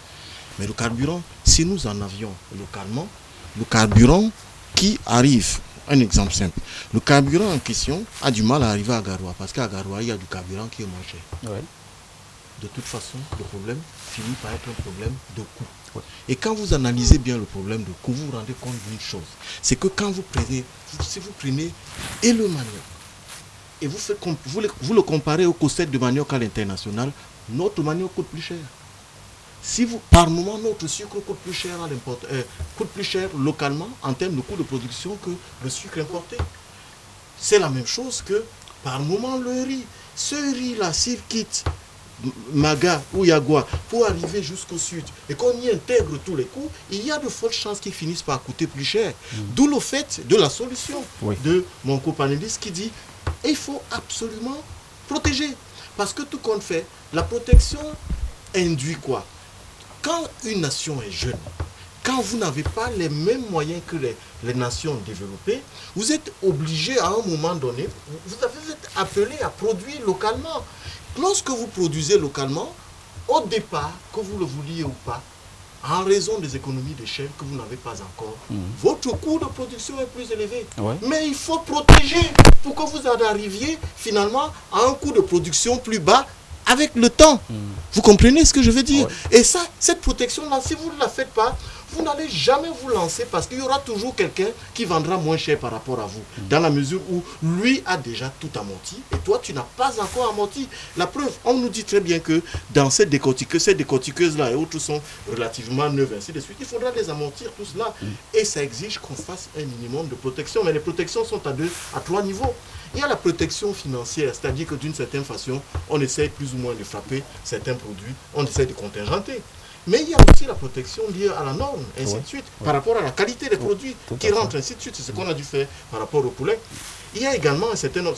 Mais le carburant, si nous en avions localement, le carburant qui arrive, un exemple simple, le carburant en question a du mal à arriver à Garoua parce qu'à Garoua, il y a du carburant qui est moins cher. Ouais. De toute façon, le problème finit par être un problème de coût. Ouais. Et quand vous analysez bien le problème de coût, vous vous rendez compte d'une chose. C'est que quand si vous prenez et le manioc, et vous le comparez au cosset de manioc à l'international, notre manioc coûte plus cher. Par moment, notre sucre coûte plus cher localement en termes de coût de production que le sucre importé. C'est la même chose que par moment le riz. Ce riz-là, s'il quitte Maga ou Yagua pour arriver jusqu'au sud et qu'on y intègre tous les coûts, il y a de fortes chances qu'ils finissent par coûter plus cher. D'où le fait de la solution de mon copanéliste qui dit il faut absolument protéger. Parce que tout compte fait, la protection induit quoi? Quand une nation est jeune, quand vous n'avez pas les mêmes moyens que les nations développées, vous êtes obligé à un moment donné, vous êtes appelé à produire localement. Lorsque vous produisez localement, au départ, que vous le vouliez ou pas, en raison des économies d'échelle que vous n'avez pas encore, votre coût de production est plus élevé. Ouais. Mais il faut protéger pour que vous arriviez finalement à un coût de production plus bas avec le temps. Vous comprenez ce que je veux dire? Et ça, cette protection-là, si vous ne la faites pas, vous n'allez jamais vous lancer parce qu'il y aura toujours quelqu'un qui vendra moins cher par rapport à vous. Dans la mesure où lui a déjà tout amorti et toi, tu n'as pas encore amorti. La preuve, on nous dit très bien que dans ces décortiqueuses-là et autres sont relativement neuves, ainsi de suite. Il faudra les amortir tout cela. Et ça exige qu'on fasse un minimum de protection. Mais les protections sont à 3 niveaux. Il y a la protection financière, c'est-à-dire que d'une certaine façon, on essaie plus ou moins de frapper certains produits, on essaie de contingenter. Mais il y a aussi la protection liée à la norme, ainsi de suite, par rapport à la qualité des produits qui rentrent, ainsi de suite. C'est ce qu'on a dû faire par rapport au poulet. Il y a également un certain nombre,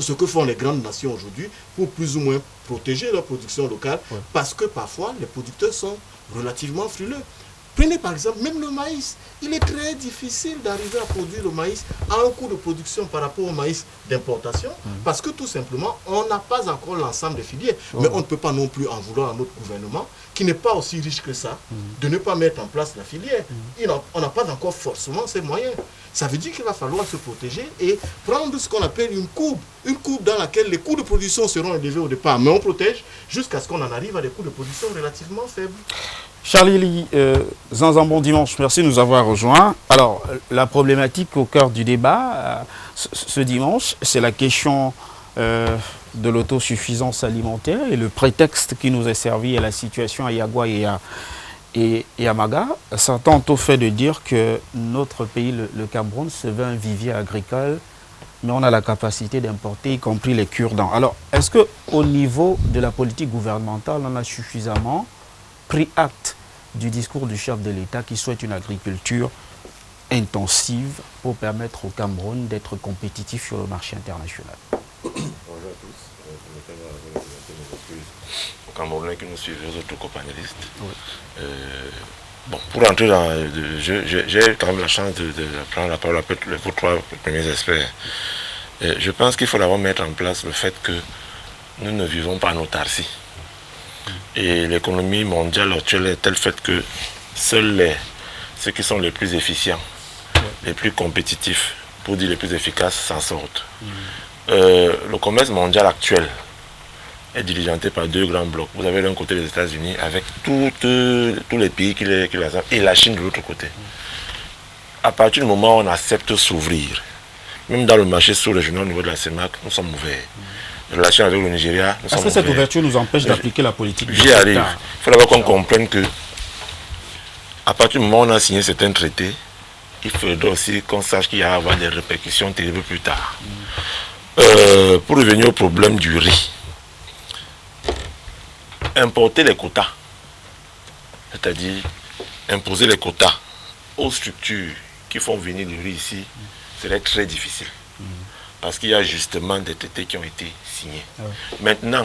ce que font les grandes nations aujourd'hui pour plus ou moins protéger leur production locale, parce que parfois les producteurs sont relativement frileux. Prenez par exemple même le maïs. Il est très difficile d'arriver à produire le maïs à un coût de production par rapport au maïs d'importation, parce que tout simplement, on n'a pas encore l'ensemble des filières. Mais on ne peut pas non plus en vouloir à notre gouvernement, qui n'est pas aussi riche que ça, de ne pas mettre en place la filière. On n'a pas encore forcément ces moyens. Ça veut dire qu'il va falloir se protéger et prendre ce qu'on appelle une courbe dans laquelle les coûts de production seront élevés au départ, mais on protège jusqu'à ce qu'on en arrive à des coûts de production relativement faibles. Charlie Lee, Zanzan, bon dimanche, merci de nous avoir rejoints. Alors, la problématique au cœur du débat ce dimanche, c'est la question de l'autosuffisance alimentaire, et le prétexte qui nous est servi est la situation à Yagua et à Maga. Ça tend au fait de dire que notre pays, le Cameroun, se veut un vivier agricole, mais on a la capacité d'importer, y compris les cure-dents. Alors, est-ce qu'au niveau de la politique gouvernementale, on a suffisamment pris acte du discours du chef de l'État qui souhaite une agriculture intensive pour permettre au Cameroun d'être compétitif sur le marché international? Bonjour à tous. Je me excuses aux Camerounais qui nous suivent, aux autres co-panélistes. Oui. Bon, pour entrer dans... J'ai quand même la chance de prendre la parole pour trois premiers experts. Je pense qu'il faut d'abord mettre en place le fait que nous ne vivons pas en autarcie. Et l'économie mondiale actuelle est telle fait que seuls ceux qui sont les plus efficients, les plus compétitifs, pour dire les plus efficaces, s'en sortent. Le commerce mondial actuel est diligenté par deux grands blocs. Vous avez d'un côté les États-Unis avec tous les pays qui les ont, et la Chine de l'autre côté. À partir du moment où on accepte s'ouvrir, même dans le marché sous-régional au niveau de la CEMAC, nous sommes ouverts. Relation avec le Nigeria, nous sommes ouverts. Est-ce que cette ouverture nous empêche d'appliquer la politique? J'y arrive. Il faut d'abord qu'on comprenne que à partir du moment où on a signé certains traités, il faudra aussi qu'on sache qu'il y a à avoir des répercussions terribles plus tard. Pour revenir au problème du riz, importer les quotas, c'est-à-dire imposer les quotas aux structures qui font venir le riz ici, serait très difficile. Parce qu'il y a justement des traités qui ont été signés. Maintenant,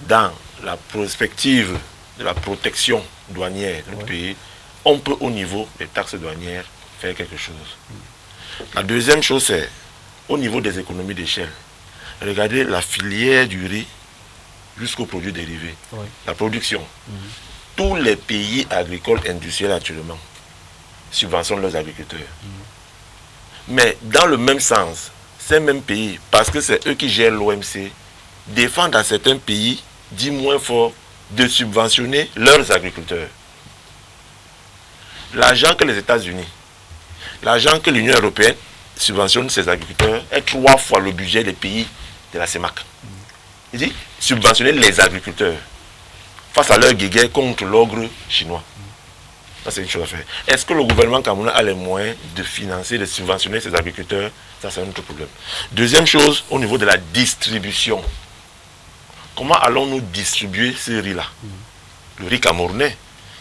dans la perspective de la protection douanière de notre pays, on peut au niveau des taxes douanières faire quelque chose. La deuxième chose, c'est au niveau des économies d'échelle. Regardez la filière du riz jusqu'aux produits dérivés. La production. Tous les pays agricoles industriels actuellement subventionnent leurs agriculteurs. Mais dans le même sens, ces mêmes pays, parce que c'est eux qui gèrent l'OMC, défendent à certains pays, dit moins fort, de subventionner leurs agriculteurs. L'argent que les États-Unis, l'argent que l'Union européenne subventionne ses agriculteurs est 3 fois le budget des pays de la CEMAC. Il dit subventionner les agriculteurs face à leur guéguerre contre l'ogre chinois. Ça, c'est une chose à faire. Est-ce que le gouvernement camerounais a les moyens de financer, de subventionner ses agriculteurs? Ça, c'est un autre problème. Deuxième chose, au niveau de la distribution. Comment allons-nous distribuer ce riz-là? Le riz camerounais,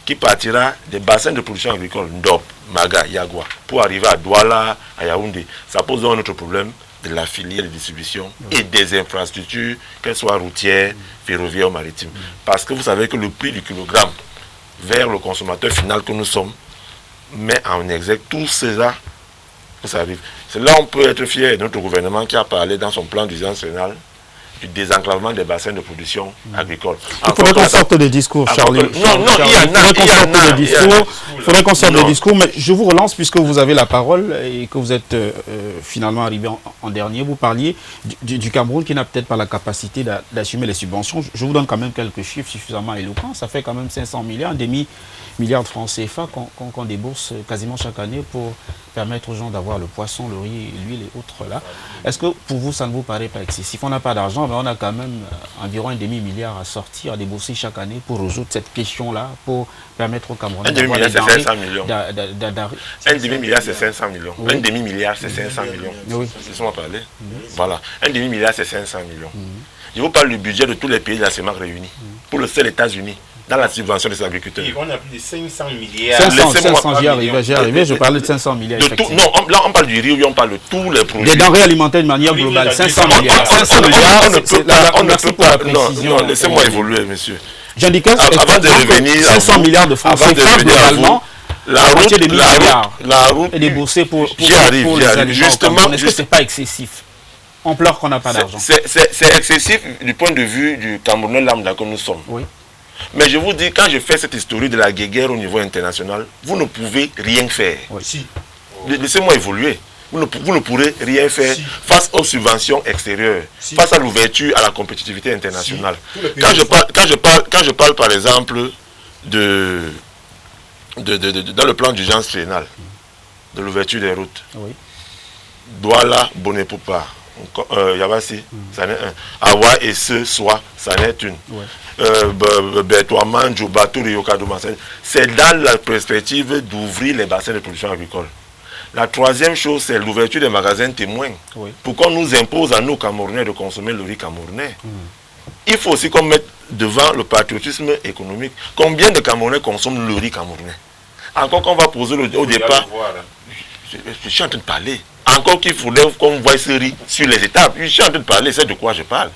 qui partira des bassins de production agricole, Ndop, Maga, Yagua, pour arriver à Douala, à Yaoundé. Ça pose un autre problème de la filière de distribution et des infrastructures, qu'elles soient routières, ferroviaires ou maritimes. Parce que vous savez que le prix du kilogramme vers le consommateur final que nous sommes met en exergue tout cela que ça arrive. C'est là on peut être fier de notre gouvernement qui a parlé dans son plan d'urgence nationale du désenclavement des bassins de production agricole. Il faudrait qu'on sorte des discours, Charlie. Non, il faudrait qu'on sorte des discours, mais je vous relance puisque vous avez la parole et que vous êtes finalement arrivé en dernier. Vous parliez du Cameroun qui n'a peut-être pas la capacité d'assumer les subventions. Je vous donne quand même quelques chiffres suffisamment éloquents. Ça fait quand même 500 milliards, un demi-milliard de francs CFA qu'on débourse quasiment chaque année pour permettre aux gens d'avoir le poisson, le riz, l'huile et autres là. Est-ce que pour vous, ça ne vous paraît pas excessif? On n'a pas d'argent, mais on a quand même environ un demi-milliard à sortir, à débourser chaque année pour résoudre cette question-là, pour permettre aux Camerounais d'avoir des denrées. 500 millions. Un demi-milliard, c'est 500 millions. Oui. Un demi-milliard, c'est 500 millions. Oui. Laissez-moi parler. Voilà. Un demi-milliard, c'est 500 millions. Je vous parle du budget de tous les pays de la CEMAC réunis. Pour le seul États-Unis, dans la subvention des agriculteurs. Oui, on a plus de 500 milliards. 500, j'y arrivé, je parlais de 500 milliards. De tout, non, là on parle du riz, on parle de tous les produits. Des denrées alimentaires de manière globale, 500 milliards. 500 milliards, on ne peut pas, non, laissez-moi évoluer, monsieur. J'indiquais avant de revenir 500 milliards de francs CFA globalement. La route est déboursée pour les aliments. Justement, est-ce que ce n'est pas excessif? On pleure qu'on n'a pas d'argent. C'est excessif du point de vue du Camerounais lambda que nous sommes. Oui. Mais je vous dis, quand je fais cette historie de la guerre au niveau international, vous ne pouvez rien faire. Oui. Si. Laissez-moi évoluer. Vous ne pourrez rien faire face aux subventions extérieures, face à l'ouverture à la compétitivité internationale. Quand je parle par exemple dans le plan d'urgence triennal, de l'ouverture des routes, Douala, Bonepoupa, Yabassi, ça en est un. Awa et ce soit, ça en est une. Bertouaman, Djobatou, Ryokadouma, c'est dans la perspective d'ouvrir les bassins de production agricole. La troisième chose, c'est l'ouverture des magasins témoins. Pourquoi on nous impose à nous, Camerounais, de consommer le riz camerounais? Il faut aussi qu'on mette devant le patriotisme économique. Combien de Camerounais consomment le riz camerounais? Encore qu'on va poser au départ. Je suis en train de parler. Encore qu'il faudrait qu'on voie ce riz sur les étapes. Je suis en train de parler, c'est de quoi je parle.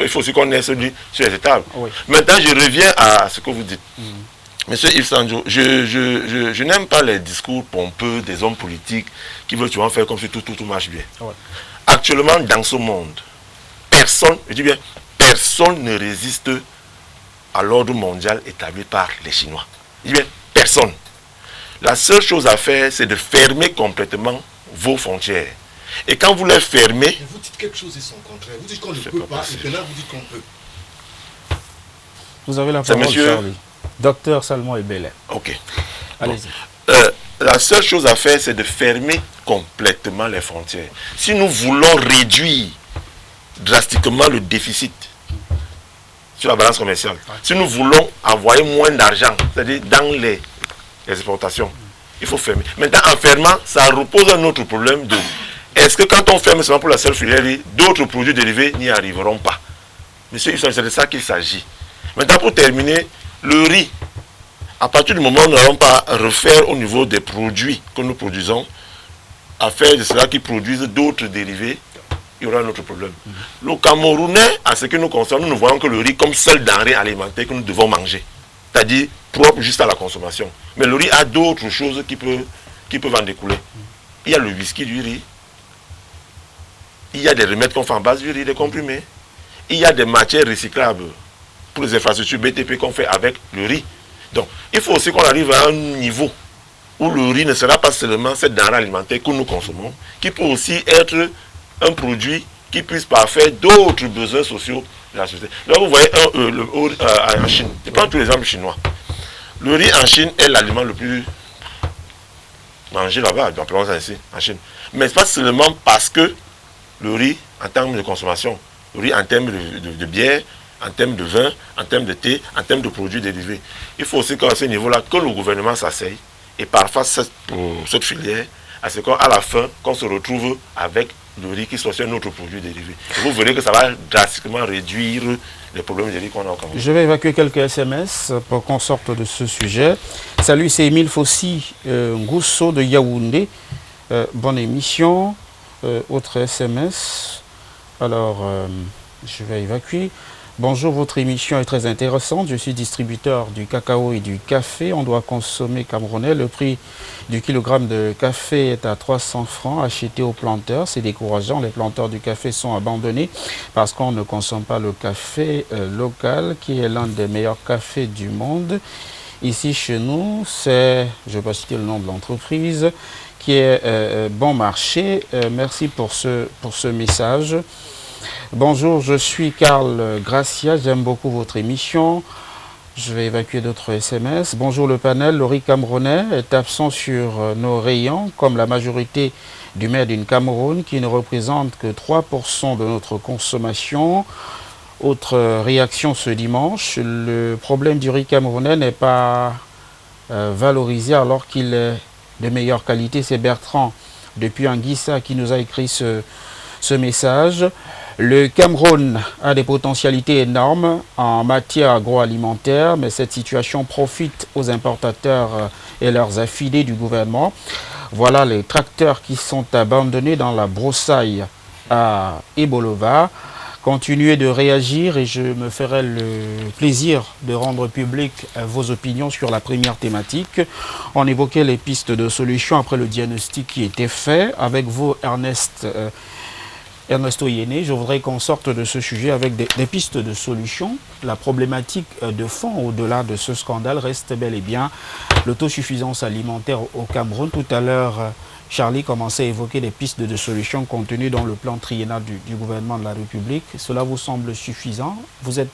Il faut aussi qu'on ait ce riz sur les étapes. Maintenant, je reviens à ce que vous dites. Monsieur Yves Sanjo, je n'aime pas les discours pompeux des hommes politiques qui veulent toujours faire comme si tout marche bien. Actuellement, dans ce monde, personne, je dis bien, personne ne résiste à l'ordre mondial établi par les Chinois. Je dis bien, personne. La seule chose à faire, c'est de fermer complètement vos frontières. Et quand vous les fermez... Mais vous dites quelque chose et son contraire. Vous dites qu'on ne peut pas, et maintenant vous dites qu'on peut. Vous avez la parole, monsieur... Charlie. Docteur Salmon et Bellet. Ok. Allez-y. La seule chose à faire, c'est de fermer complètement les frontières. Si nous voulons réduire drastiquement le déficit sur la balance commerciale, si nous voulons avoir moins d'argent, c'est-à-dire dans les exportations, il faut fermer. Maintenant, en fermant, ça repose un autre problème de est-ce que quand on ferme seulement pour la seule filière, d'autres produits dérivés n'y arriveront pas? Monsieur, c'est de ça qu'il s'agit. Maintenant, pour terminer, le riz, à partir du moment où nous n'allons pas refaire au niveau des produits que nous produisons, à faire de cela qui produisent d'autres dérivés, il y aura un autre problème. Le Camerounais, à ce que nous concerne, nous ne voyons que le riz comme seule denrée alimentaire que nous devons manger. C'est-à-dire propre juste à la consommation. Mais le riz a d'autres choses qui peuvent en découler. Il y a le whisky du riz. Il y a des remèdes qu'on fait en base du riz, des comprimés. Il y a des matières recyclables pour les infrastructures BTP qu'on fait avec le riz. Donc, il faut aussi qu'on arrive à un niveau où le riz ne sera pas seulement cette denrée alimentaire que nous consommons, qui peut aussi être un produit qui puisse parfaire d'autres besoins sociaux de la société. Là, vous voyez en Chine, je prends tous les exemples chinois. Le riz en Chine est l'aliment le plus mangé là-bas, appelons ça ici, en Chine. Mais ce n'est pas seulement parce que le riz, en termes de consommation, le riz en termes de bière, en termes de vin, en termes de thé, en termes de produits dérivés. Il faut aussi qu'à ce niveau-là, que le gouvernement s'asseye et parfois cette filière, à ce qu'à la fin, qu'on se retrouve avec le riz qui soit sur un autre produit dérivé. Et vous verrez que ça va drastiquement réduire les problèmes de riz qu'on a au Cameroun. Je vais évacuer quelques SMS pour qu'on sorte de ce sujet. Salut, c'est Émile Fossi, Ngousso de Yaoundé. Bonne émission. Autre SMS. Alors, je vais évacuer. Bonjour, votre émission est très intéressante. Je suis distributeur du cacao et du café. On doit consommer camerounais. Le prix du kilogramme de café est à 300 francs acheté aux planteurs. C'est décourageant. Les planteurs du café sont abandonnés parce qu'on ne consomme pas le café local qui est l'un des meilleurs cafés du monde. Ici, chez nous, c'est, je ne vais pas citer le nom de l'entreprise, qui est Bon Marché. Merci pour ce message. Bonjour, je suis Karl Gracia, j'aime beaucoup votre émission. Je vais évacuer d'autres SMS. Bonjour le panel, le riz camerounais est absent sur nos rayons, comme la majorité du Made in Cameroun, qui ne représente que 3% de notre consommation. Autre réaction ce dimanche, le problème du riz camerounais n'est pas valorisé alors qu'il est de meilleure qualité. C'est Bertrand depuis Anguissa qui nous a écrit ce message. Le Cameroun a des potentialités énormes en matière agroalimentaire, mais cette situation profite aux importateurs et leurs affidés du gouvernement. Voilà les tracteurs qui sont abandonnés dans la broussaille à Ebolova. Continuez de réagir et je me ferai le plaisir de rendre public vos opinions sur la première thématique. On évoquait les pistes de solutions après le diagnostic qui était fait. Avec vous, Ernesto Yéné, je voudrais qu'on sorte de ce sujet avec des pistes de solutions. La problématique de fond au-delà de ce scandale reste bel et bien l'autosuffisance alimentaire au Cameroun. Tout à l'heure, Charlie commençait à évoquer des pistes de solutions contenues dans le plan triennal du gouvernement de la République. Cela vous semble suffisant? Vous êtes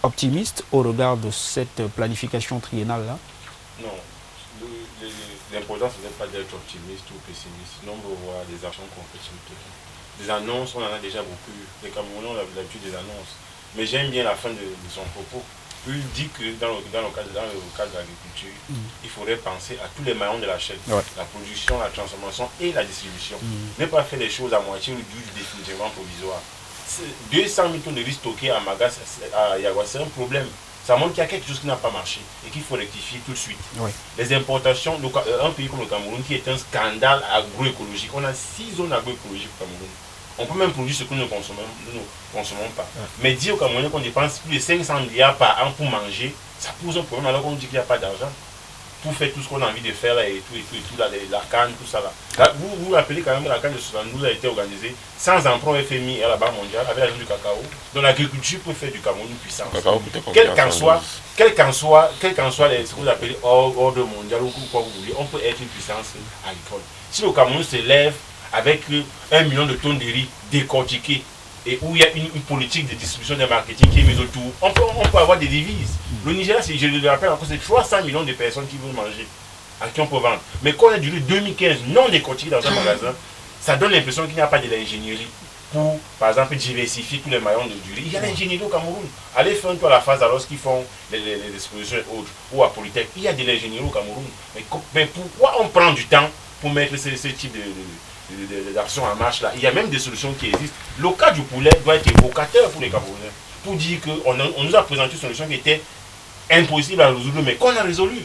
optimiste au regard de cette planification triennale-là? Non. L'important, ce n'est pas d'être optimiste ou pessimiste. Non, on veut voir des actions concrètes sur le terrain. Des annonces, on en a déjà beaucoup. Les Camerounais ont l'habitude des annonces. Mais j'aime bien la fin de son propos. Il dit que dans le cadre de l'agriculture, il faudrait penser à tous les maillons de la chaîne. Ouais. La production, la transformation et la distribution. Ne pas faire les choses à moitié ou définitivement provisoire. 200 000 tonnes de riz stockés à Magas, à Yagua, c'est un problème. Ça montre qu'il y a quelque chose qui n'a pas marché et qu'il faut rectifier tout de suite. Oui. Les importations, un pays comme le Cameroun qui est un scandale agroécologique, on a 6 zones agroécologiques au Cameroun. On peut même produire ce que nous ne consommons pas. Ouais. Mais dire aux Camerounais qu'on dépense plus de 500 milliards par an pour manger, ça pose un problème alors qu'on dit qu'il n'y a pas d'argent pour faire tout ce qu'on a envie de faire là, et tout là, la canne, tout ça là. Vous vous rappelez quand même que la canne de 72 a été organisée sans emprunt FMI et à la Banque mondiale avec l'argent du cacao. Donc l'agriculture peut faire du Cameroun une puissance. Quel qu'en soit ce que vous appelez ordre mondial ou quoi vous voulez, on peut être une puissance agricole. Si le Cameroun se lève avec 1 million de tonnes de riz décortiquées et où il y a une politique de distribution de marketing qui est mise autour, on peut avoir des devises. Le Nigeria, je le rappelle encore, c'est 300 millions de personnes qui veulent manger, à qui on peut vendre. Mais quand on a du riz 2015 non décortiqué dans un magasin, ça donne l'impression qu'il n'y a pas de l'ingénierie pour, par exemple, diversifier tous les maillons du riz. Il y a l'ingénierie au Cameroun. Allez faire un tour à la phase alors qu'ils font les expositions et autres, ou à Polytech. Il y a de l'ingénierie au Cameroun. Mais pourquoi on prend du temps pour mettre ce type d'action en marche là? Il y a même des solutions qui existent. Le cas du poulet doit être évocateur pour les Camerounais, pour dire qu'on nous a présenté une solution qui était impossible à résoudre, mais qu'on a résolu.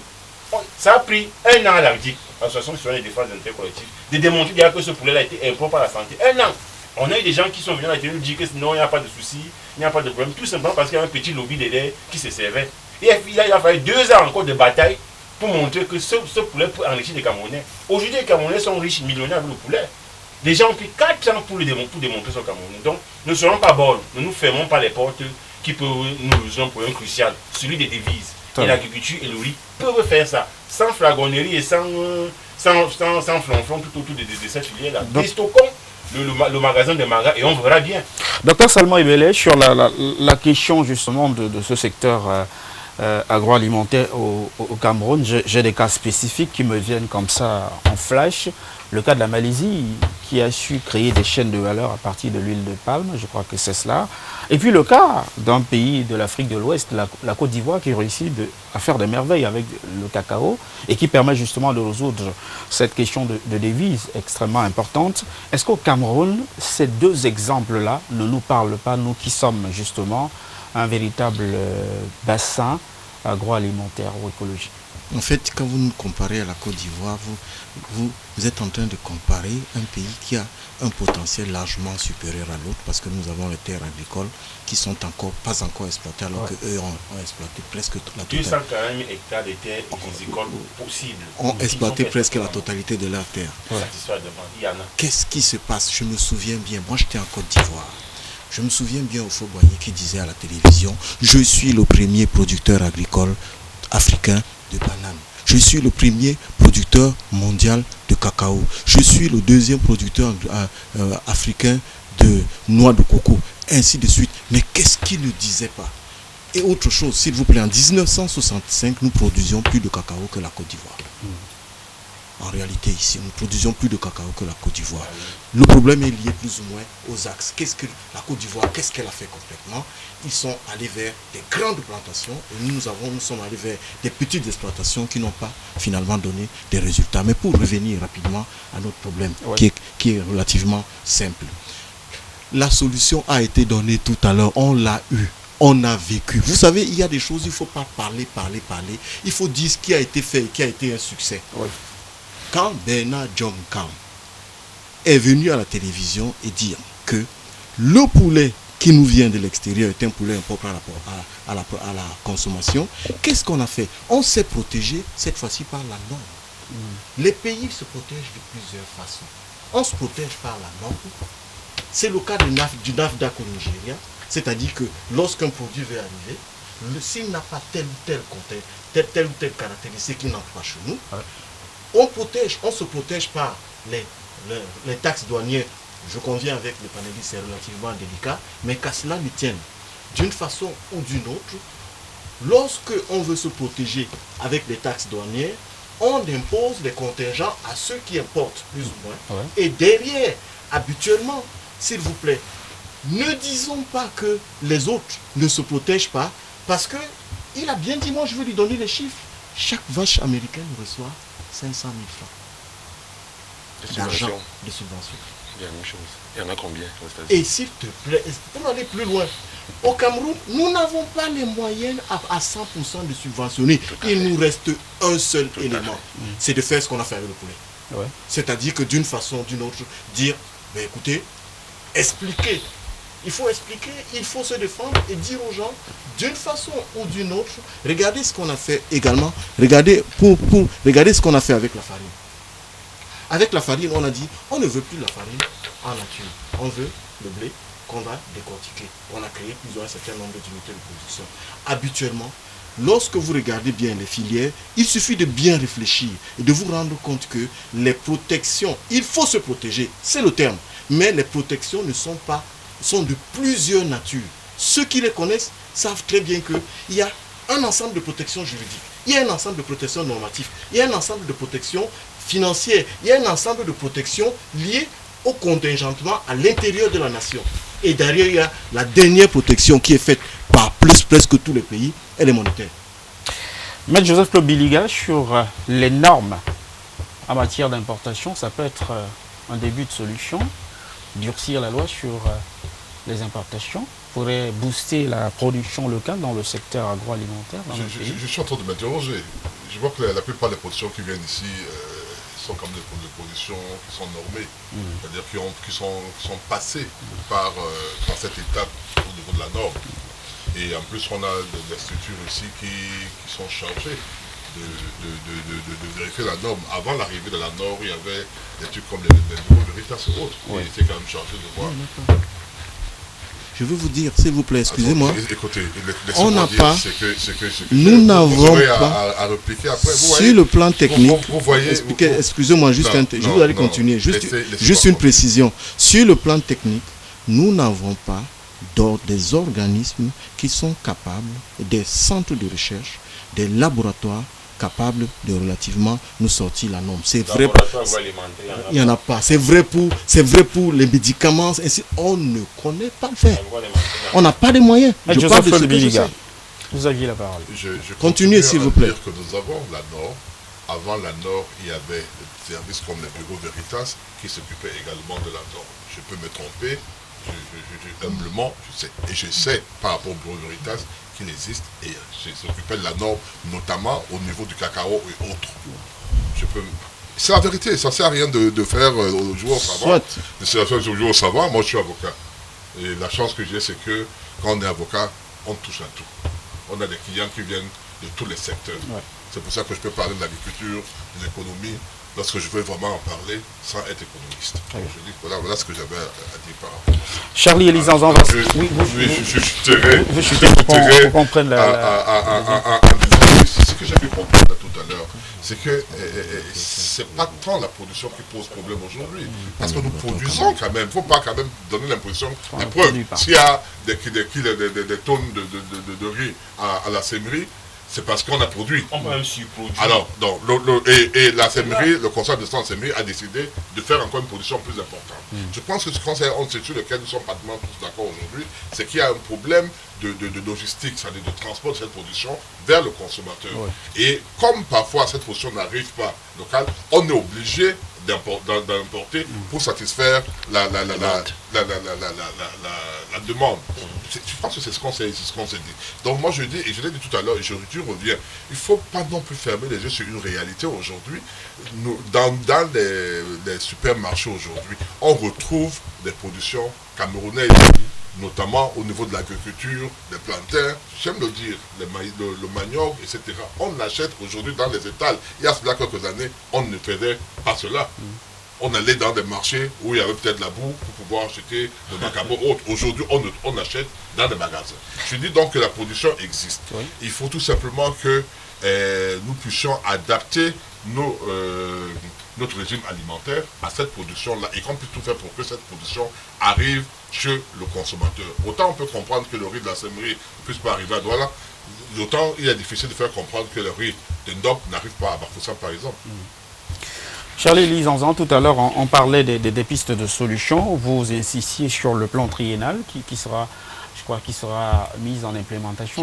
Ça a pris 1 an à l'ARDIC, l'Association nationale de défense des intérêts collectifs, de démontrer que ce poulet là était impropre à la santé. 1 an. On a eu des gens qui sont venus à la télé nous dire que non, il n'y a pas de souci, il n'y a pas de problème, tout simplement parce qu'il y a un petit lobby derrière qui se servait. Et il a fallu 2 ans encore de bataille pour montrer que ce poulet peut enrichir les Camerounais. Aujourd'hui, les Camerounais sont riches, millionnaires avec le poulet. Les gens ont pris 4 ans pour démontrer ce Camerounais. Donc, ne serons pas bords, ne nous fermons pas les portes qui peuvent nous résoudre un problème crucial, celui des devises. Et l'agriculture et le riz peuvent faire ça, sans flagornerie et sans flonflon tout autour de cette filière-là. Déstockons le magasin de Maga et on verra bien. Docteur Salman Ebele, sur la question justement de ce secteur agroalimentaire au Cameroun, j'ai des cas spécifiques qui me viennent comme ça en flash. Le cas de la Malaisie qui a su créer des chaînes de valeur à partir de l'huile de palme, je crois que c'est cela. Et puis le cas d'un pays de l'Afrique de l'Ouest, la Côte d'Ivoire, qui réussit à faire des merveilles avec le cacao et qui permet justement de résoudre cette question de devises extrêmement importante. Est-ce qu'au Cameroun, ces 2 exemples-là ne nous parlent pas, nous qui sommes justement un véritable bassin agroalimentaire ou écologique? En fait, quand vous nous comparez à la Côte d'Ivoire, vous êtes en train de comparer un pays qui a un potentiel largement supérieur à l'autre parce que nous avons les terres agricoles qui sont pas encore exploitées alors qu'eux ont exploité presque la totalité. 240 000 hectares de terres agricoles possibles. Ont exploité presque la totalité de leurs terres. Qu'est-ce qui se passe? Je me souviens bien, moi j'étais en Côte d'Ivoire. Je me souviens bien au Fauboigny qui disait à la télévision, je suis le premier producteur agricole africain de bananes. Je suis le premier producteur mondial de cacao. Je suis le 2e producteur africain de noix de coco, ainsi de suite. Mais qu'est-ce qu'il ne disait pas? Et autre chose, s'il vous plaît, en 1965, nous produisions plus de cacao que la Côte d'Ivoire. En réalité, ici, nous produisions plus de cacao que la Côte d'Ivoire. Le problème est lié plus ou moins aux axes. Qu'est-ce que la Côte d'Ivoire, qu'est-ce qu'elle a fait complètement? Ils sont allés vers des grandes plantations et nous sommes allés vers des petites exploitations qui n'ont pas finalement donné des résultats. Mais pour revenir rapidement à notre problème qui est relativement simple. la solution a été donnée tout à l'heure. On l'a eu. On a vécu. Vous savez, il y a des choses, il ne faut pas parler. Il faut dire ce qui a été fait et qui a été un succès. Oui. Quand Bernard John Kam est venu à la télévision et dire que le poulet qui nous vient de l'extérieur est un poulet impropre à la consommation, qu'est-ce qu'on a fait? On s'est protégé cette fois-ci par la norme. Les pays se protègent de plusieurs façons. On se protège par la norme. C'est le cas du NAFDAC au Nigeria, c'est-à-dire que lorsqu'un produit va arriver, s'il n'a pas telle ou telle caractéristique qui n'entre pas chez nous, on se protège par les taxes douanières. Je conviens avec le panéliste, c'est relativement délicat, mais qu'à cela ne tienne, d'une façon ou d'une autre, lorsque on veut se protéger avec les taxes douanières, on impose des contingents à ceux qui importent, plus ou moins. Et derrière, habituellement, s'il vous plaît, ne disons pas que les autres ne se protègent pas, parce que il a bien dit, moi je vais lui donner les chiffres. Chaque vache américaine reçoit 500 000 francs d'argent de subvention. Il y a la même chose. Il y en a combien aux États-Unis? Et s'il te plaît, pour aller plus loin, au Cameroun, nous n'avons pas les moyens à 100% de subventionner. Il nous reste un seul élément, c'est de faire ce qu'on a fait avec le poulet. Ouais. C'est-à-dire que d'une façon ou d'une autre, dire, ben écoutez, expliquer. Il faut expliquer, il faut se défendre et dire aux gens, d'une façon ou d'une autre, regardez ce qu'on a fait également, regardez ce qu'on a fait avec la farine. Avec la farine, on a dit, on ne veut plus la farine en nature. On veut le blé qu'on va décortiquer. On a créé un certain nombre d'unités de production. Habituellement, lorsque vous regardez bien les filières, il suffit de bien réfléchir et de vous rendre compte que les protections, il faut se protéger, c'est le terme, mais les protections sont de plusieurs natures. Ceux qui les connaissent savent très bien qu'il y a un ensemble de protections juridiques, il y a un ensemble de protections normatives, il y a un ensemble de protections financières, il y a un ensemble de protections liées au contingentement à l'intérieur de la nation. Et derrière, il y a la dernière protection qui est faite par presque tous les pays, elle est monétaire. Maître Joseph Lobiliga, sur les normes en matière d'importation, ça peut être un début de solution. Durcir la loi sur les importations pourrait booster la production locale dans le secteur agroalimentaire. Je suis en train de m'interroger. Je vois que la plupart des productions qui viennent ici sont comme des productions qui sont normées, c'est-à-dire qui sont passées par cette étape au niveau de la norme. Et en plus, on a des structures ici qui sont chargées de vérifier la norme. Avant l'arrivée de la norme, il y avait des trucs comme les bureaux Veritas et autres qui étaient quand même chargés de voir. Je veux vous dire, s'il vous plaît, excusez-moi. Écoutez, on n'a pas. Nous n'avons pas. À répliquer après. Sur le plan technique. Vous voyez. Excusez-moi, juste je vous allez continuer. Juste une précision. Sur le plan technique, nous n'avons pas des organismes qui sont capables, des centres de recherche, des laboratoires capables de relativement nous sortir la norme. C'est vrai. Il n'y en a pas. C'est vrai pour les médicaments. Ainsi, on ne connaît pas le faire. On n'a pas de moyens. Je parle de ce que je sais. Vous aviez la parole. Continuez s'il vous plaît. Dire que nous avons la norme. Avant la norme, il y avait des services comme les bureaux Veritas qui s'occupaient également de la norme. Je peux me tromper. Humblement, je sais. Et je sais par rapport au bureau Veritas qu'il existe et s'occupait de la norme, notamment au niveau du cacao et autres. C'est la vérité, ça ne sert à rien de faire au jour au savoir. Moi je suis avocat. Et la chance que j'ai, c'est que quand on est avocat, on touche à tout. On a des clients qui viennent de tous les secteurs. Ouais. C'est pour ça que je peux parler de l'agriculture, de l'économie, lorsque je veux vraiment en parler sans être économiste. Donc je dis, voilà ce que j'avais à dire par rapport à ça. Charlie Elisandre, je chuterai pour qu'on prenne ce que j'ai pu comprendre tout à l'heure, c'est que c'est pas tant la production qui pose problème aujourd'hui. Parce que nous produisons quand même. Il ne faut pas quand même donner l'impression. La preuve, s'il y a des tonnes de riz à la sèmerie, c'est parce qu'on a produit. On peut même surproduire. Alors, donc, la sèmerie, le conseil de sèmerie a décidé de faire encore une production plus importante. Je pense que c'est sur lequel nous sommes pratiquement tous d'accord aujourd'hui, c'est qu'il y a un problème de logistique, c'est-à-dire de transport de cette production vers le consommateur. Ouais. Et comme parfois cette production n'arrive pas locale, on est obligé d'importer pour satisfaire la demande. Je pense que c'est ce qu'on s'est dit. Donc moi je dis, et je l'ai dit tout à l'heure, et je reviens, il ne faut pas non plus fermer les yeux sur une réalité aujourd'hui. Dans les supermarchés aujourd'hui, on retrouve des productions camerounaises, notamment au niveau de l'agriculture, des plantains, j'aime le dire, le manioc, etc. On l'achète aujourd'hui dans les étals. Il y a cela quelques années, on ne faisait pas cela. On allait dans des marchés où il y avait peut-être la boue pour pouvoir acheter le macabo autre. Aujourd'hui, on achète dans des magasins. Je dis donc que la production existe. Oui. Il faut tout simplement que nous puissions adapter notre régime alimentaire à cette production-là et qu'on puisse tout faire pour que cette production arrive chez le consommateur. Autant on peut comprendre que le riz de la Semerie ne puisse pas arriver à Douala, autant il est difficile de faire comprendre que le riz de Ndop n'arrive pas à Bafoussam par exemple. Charlie Lizanzan, tout à l'heure on parlait des pistes de solutions. Vous insistiez sur le plan triennal qui sera, je crois, qui sera mis en implémentation.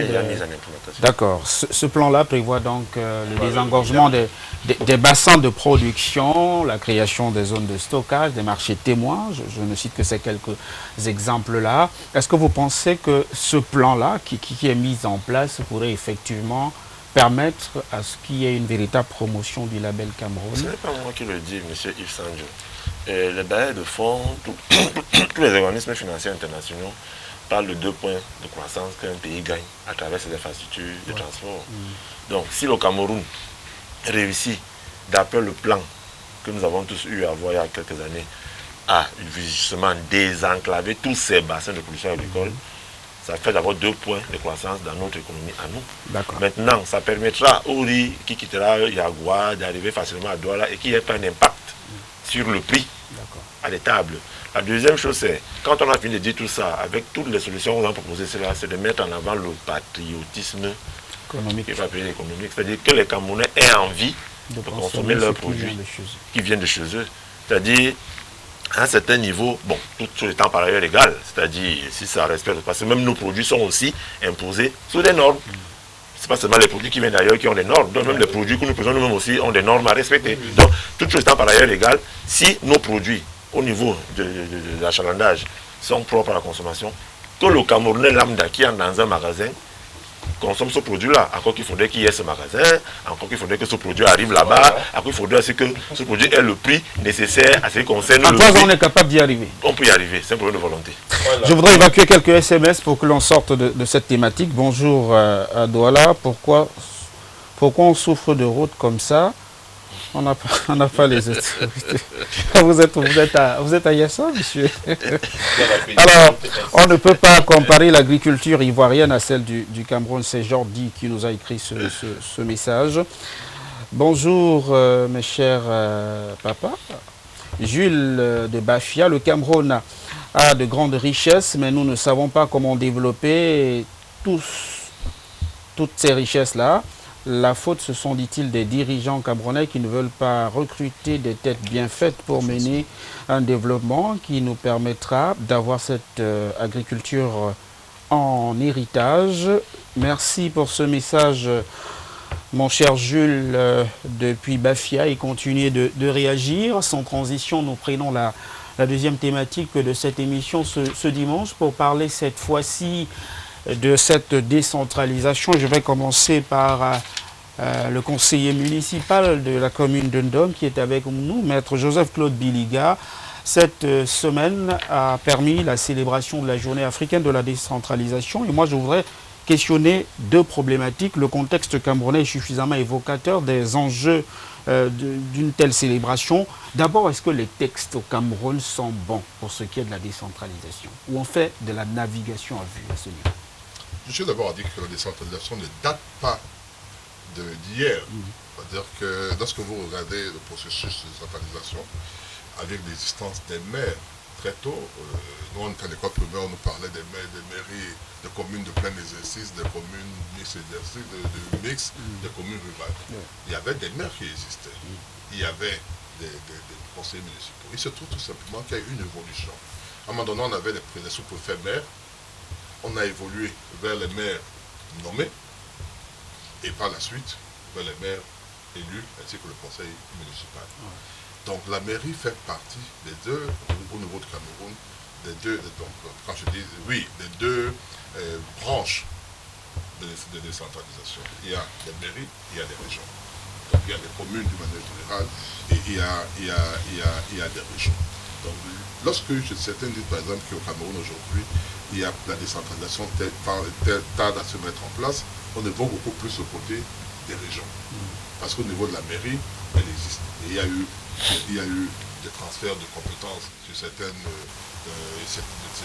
D'accord. Ce plan-là prévoit donc le désengorgement des bassins de production, la création des zones de stockage, des marchés témoins. Je ne cite que ces quelques exemples-là. Est-ce que vous pensez que ce plan-là qui est mis en place pourrait effectivement permettre à ce qu'il y ait une véritable promotion du label Cameroun? Ce n'est pas moi qui le dis, M. Yves Sanjo. Les bailleurs de fonds, tous les organismes financiers internationaux parlent de 2 points de croissance qu'un pays gagne à travers ses infrastructures de transport. Donc, si le Cameroun réussit, d'après le plan que nous avons tous eu à voir il y a quelques années, à justement désenclaver tous ces bassins de production agricole, ça fait d'abord 2 points de croissance dans notre économie à nous. Maintenant, ça permettra au riz qui quittera Yagua d'arriver facilement à Douala et qu'il n'y ait pas un impact sur le prix à l'étable. La deuxième chose, c'est, quand on a fini de dire tout ça, avec toutes les solutions qu'on a proposées, c'est de mettre en avant le patriotisme économique. C'est-à-dire que les Camerounais aient envie de consommer leurs produits qui viennent de chez eux. C'est-à-dire, à un certain niveau, bon, tout chose étant par ailleurs égal, c'est-à-dire si ça respecte, parce que même nos produits sont aussi imposés sous des normes. Ce n'est pas seulement les produits qui viennent d'ailleurs qui ont des normes, donc même les produits que nous faisons nous-mêmes aussi ont des normes à respecter. Donc, tout chose étant par ailleurs égal, si nos produits au niveau de l'achalandage sont propres à la consommation, que le Camerounais lambda qui est dans un magasin consomme ce produit-là, encore qu'il faudrait qu'il y ait ce magasin, encore qu'il faudrait que ce produit arrive là-bas, encore qu'il faudrait aussi que ce produit ait le prix nécessaire à ce qui concerne le prix. On est capable d'y arriver. On peut y arriver, c'est un problème de volonté. Voilà. Je voudrais évacuer quelques SMS pour que l'on sorte de cette thématique. Bonjour à Douala, pourquoi on souffre de route comme ça? On n'a pas les autorités. Vous êtes à Yassa, monsieur. Alors, on ne peut pas comparer l'agriculture ivoirienne à celle du Cameroun. C'est Jordi qui nous a écrit ce message. Bonjour, mes chers papas. Jules de Bafia, le Cameroun a de grandes richesses, mais nous ne savons pas comment développer toutes ces richesses-là. La faute, ce sont, dit-il, des dirigeants camerounais qui ne veulent pas recruter des têtes bien faites pour mener un développement qui nous permettra d'avoir cette agriculture en héritage. Merci pour ce message, mon cher Jules, depuis Bafia, et continuez de réagir. Sans transition, nous prenons la deuxième thématique de cette émission ce dimanche pour parler cette fois-ci de cette décentralisation. Je vais commencer par le conseiller municipal de la commune de Ndom qui est avec nous, maître Joseph-Claude Biliga. Cette semaine a permis la célébration de la journée africaine de la décentralisation. Et moi, je voudrais questionner 2 problématiques. Le contexte camerounais est suffisamment évocateur des enjeux d'une telle célébration. D'abord, est-ce que les textes au Cameroun sont bons pour ce qui est de la décentralisation? Ou on fait de la navigation à vue à ce niveau? Je suis d'abord à dire que la décentralisation ne date pas d'hier. C'est-à-dire que lorsque vous regardez le processus de décentralisation, avec l'existence des maires, très tôt, nous, on était à l'école primaire, on nous parlait des maires, des mairies, des communes de plein exercice, des communes mixtes exercice, des communes rurales. Il y avait des maires qui existaient. Il y avait des conseillers municipaux. Il se trouve tout simplement qu'il y a eu une évolution. À un moment donné, on avait les sous-préfets maires. On a évolué vers les maires nommés et par la suite vers les maires élus ainsi que le conseil municipal. Donc la mairie fait partie des deux, au niveau du Cameroun, des deux, donc quand je dis oui, des deux branches de décentralisation. Il y a les mairies, il y a les régions. Donc il y a les communes d'une manière générale et il y a des régions. Donc lorsque certains disent par exemple qu'au Cameroun aujourd'hui, il y a la décentralisation tarde à se mettre en place, on évoque beaucoup plus le côté des régions. Parce qu'au niveau de la mairie, elle existe. Et il y a eu des transferts de compétences sur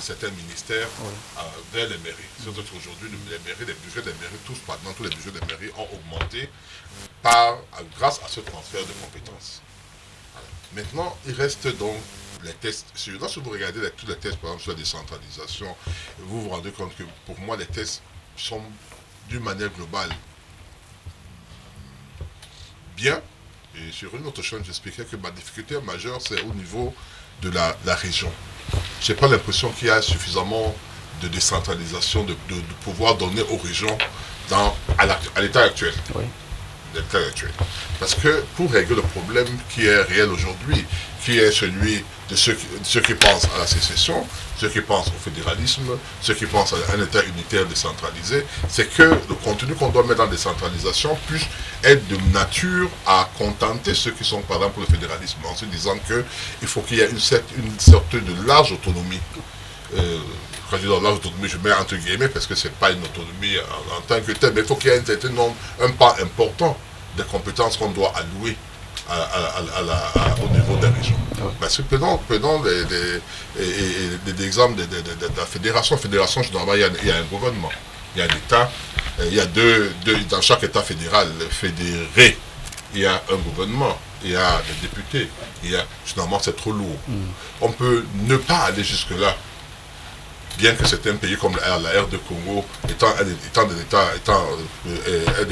certains ministères vers les mairies. Surtout qu'aujourd'hui, les budgets des mairies, tous les budgets des mairies ont augmenté grâce à ce transfert de compétences. Voilà. Maintenant, il reste donc les tests. Lorsque vous regardez tous les tests, par exemple, sur la décentralisation, vous vous rendez compte que pour moi, les tests sont d'une manière globale bien. Et sur une autre chose, j'expliquais que ma difficulté majeure, c'est au niveau de la région. Je n'ai pas l'impression qu'il y a suffisamment de décentralisation, de pouvoir donner aux régions à l'état actuel. Oui. Parce que pour régler le problème qui est réel aujourd'hui, qui est celui de ceux qui pensent à la sécession, ceux qui pensent au fédéralisme, ceux qui pensent à un État unitaire décentralisé, c'est que le contenu qu'on doit mettre dans la décentralisation puisse être de nature à contenter ceux qui sont par exemple pour le fédéralisme, en se disant qu'il faut qu'il y ait une sorte de large autonomie. Quand je dis dans large autonomie, je mets entre guillemets parce que ce n'est pas une autonomie en tant que telle, mais il faut qu'il y ait un pas important des compétences qu'on doit allouer au niveau des régions. Parce que prenons des exemples de la fédération. Fédération, généralement, il y a un gouvernement, il y a un État, il y a dans chaque État fédéral fédéré, il y a un gouvernement, il y a des députés, généralement c'est trop lourd. On peut ne pas aller jusque-là. Bien que certains pays comme la R de Congo, étant des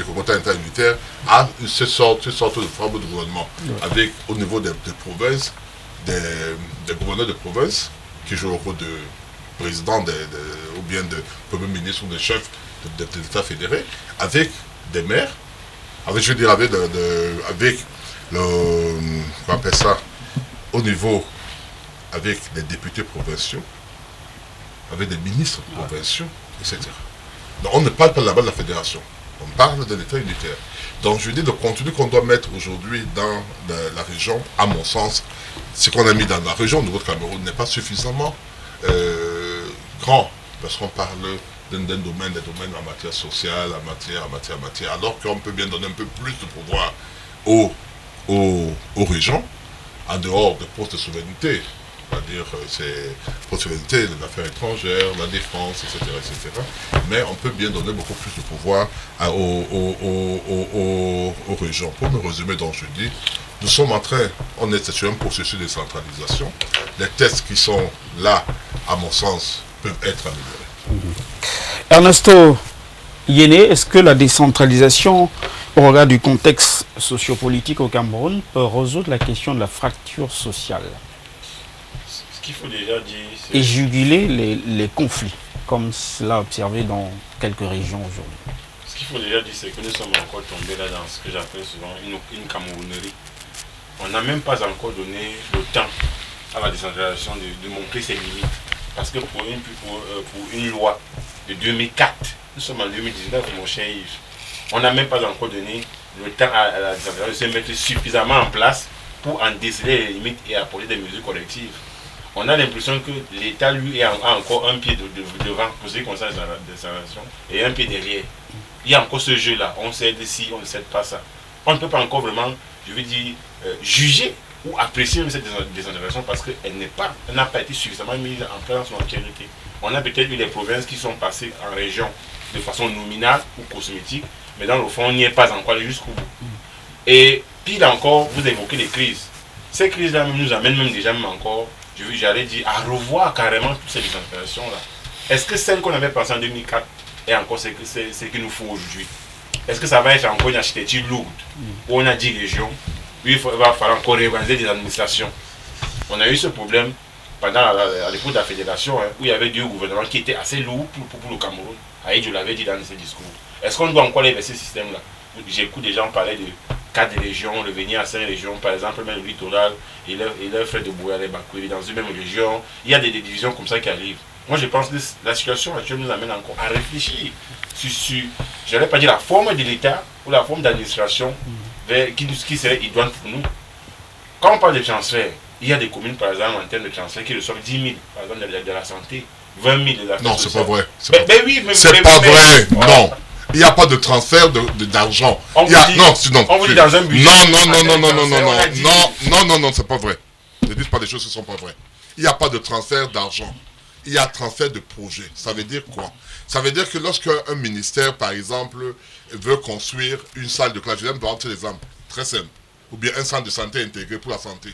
Congo étant un État unitaire, a cette sorte de forme de gouvernement, avec au niveau des provinces, des gouverneurs de province qui jouent le rôle de président ou bien de premier ministre ou de chef de l'État fédéré, avec des maires, avec on appelle ça, au niveau, avec les députés provinciaux, avec des ministres provinciaux, etc. Donc on ne parle pas là-bas de la fédération, on parle de l'État unitaire. Donc je dis le contenu qu'on doit mettre aujourd'hui dans la région, à mon sens, ce qu'on a mis dans la région au niveau de Cameroun n'est pas suffisamment grand, parce qu'on parle des domaines en matière sociale, en matière, alors qu'on peut bien donner un peu plus de pouvoir aux régions, en dehors des postes de souveraineté. C'est-à-dire, c'est la souveraineté, les affaires étrangères, la défense, etc., etc. Mais on peut bien donner beaucoup plus de pouvoir aux régions. Pour me résumer, donc je dis, nous sommes on est sur un processus de décentralisation. Les tests qui sont là, à mon sens, peuvent être améliorés. Ernesto Yéné, est-ce que la décentralisation, au regard du contexte sociopolitique au Cameroun, peut résoudre la question de la fracture sociale? Il faut déjà dire... Et juguler les conflits, comme cela observé dans quelques régions aujourd'hui. Ce qu'il faut déjà dire, c'est que nous sommes encore tombés là dans ce que j'appelle souvent une camerounerie. On n'a même pas encore donné le temps à la décentralisation de montrer ses limites. Parce que pour une loi de 2004, nous sommes en 2019, mon cher Yves, on n'a même pas encore donné le temps à la décentralisation de se mettre suffisamment en place pour en déceler les limites et apporter des mesures collectives. On a l'impression que l'État, lui, a encore un pied devant pour ce qui concerne la décentralisation et un pied derrière. Il y a encore ce jeu-là. On cède ci, on ne cède pas ça. On ne peut pas encore vraiment, je veux dire, juger ou apprécier cette décentralisation parce qu'elle n'a pas été suffisamment mise en place dans son entièreté. On a peut-être eu des provinces qui sont passées en région de façon nominale ou cosmétique, mais dans le fond, on n'y est pas encore allé jusqu'au bout. Et pire encore, vous évoquez les crises. Ces crises-là nous amènent même déjà encore, j'allais dire, à revoir carrément toutes ces décentralisations-là. Est-ce que celle qu'on avait pensée en 2004 est encore ce qu'il nous faut aujourd'hui? Est-ce que ça va être encore une architecture lourde où on a 10 régions, où il va falloir encore réorganiser des administrations? On a eu ce problème à l'époque de la fédération, où il y avait 2 gouvernements qui étaient assez lourds pour le Cameroun. Aïe, je l'avais dit dans ses discours. Est-ce qu'on doit encore aller vers ce système-là? J'écoute des gens parler de 4 régions, revenir à 5 régions, par exemple, même le littoral, et leur frais de Bouillare Bakoui dans une même région. Il y a des divisions comme ça qui arrivent. Moi, je pense que la situation actuelle nous amène encore à réfléchir sur je n'allais pas dire la forme de l'État ou la forme d'administration qui serait idoine pour nous. Quand on parle de transfert, il y a des communes, par exemple, en termes de transfert, qui reçoivent 10 000, par exemple, de la santé, 20 000 de la Non, c'est pas vrai. C'est pas vrai. Non. Il n'y a pas de transfert d'argent. On vous dit dans un budget. Non, c'est pas vrai. Ne dites pas des choses qui ne sont pas vraies. Il n'y a pas de transfert d'argent. Il y a transfert de projet. Ça veut dire quoi? Ça veut dire que lorsqu'un ministère, par exemple, veut construire une salle de classe, je vais prendre l'exemple très simple, ou bien un centre de santé intégré pour la santé.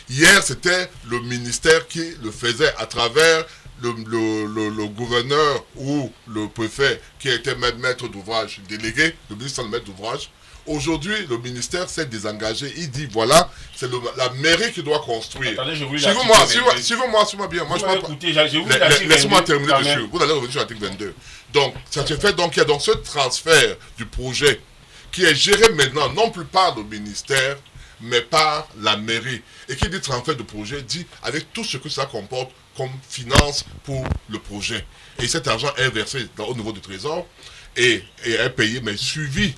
Hier, c'était le ministère qui le faisait à travers le gouverneur ou le préfet qui était maître d'ouvrage, délégué, le ministre le maître d'ouvrage. Aujourd'hui, le ministère s'est désengagé. Il dit, voilà, c'est la mairie qui doit construire. Attendez, suivez-moi bien. Moi, laissez-moi terminer dessus. Vous allez revenir sur l'article 22. Donc, ça se fait, donc, il y a donc ce transfert du projet qui est géré maintenant, non plus par le ministère, mais par la mairie. Et qui dit transfert de projet, dit avec tout ce que ça comporte comme finance pour le projet. Et cet argent est versé au niveau du trésor et est payé, mais suivi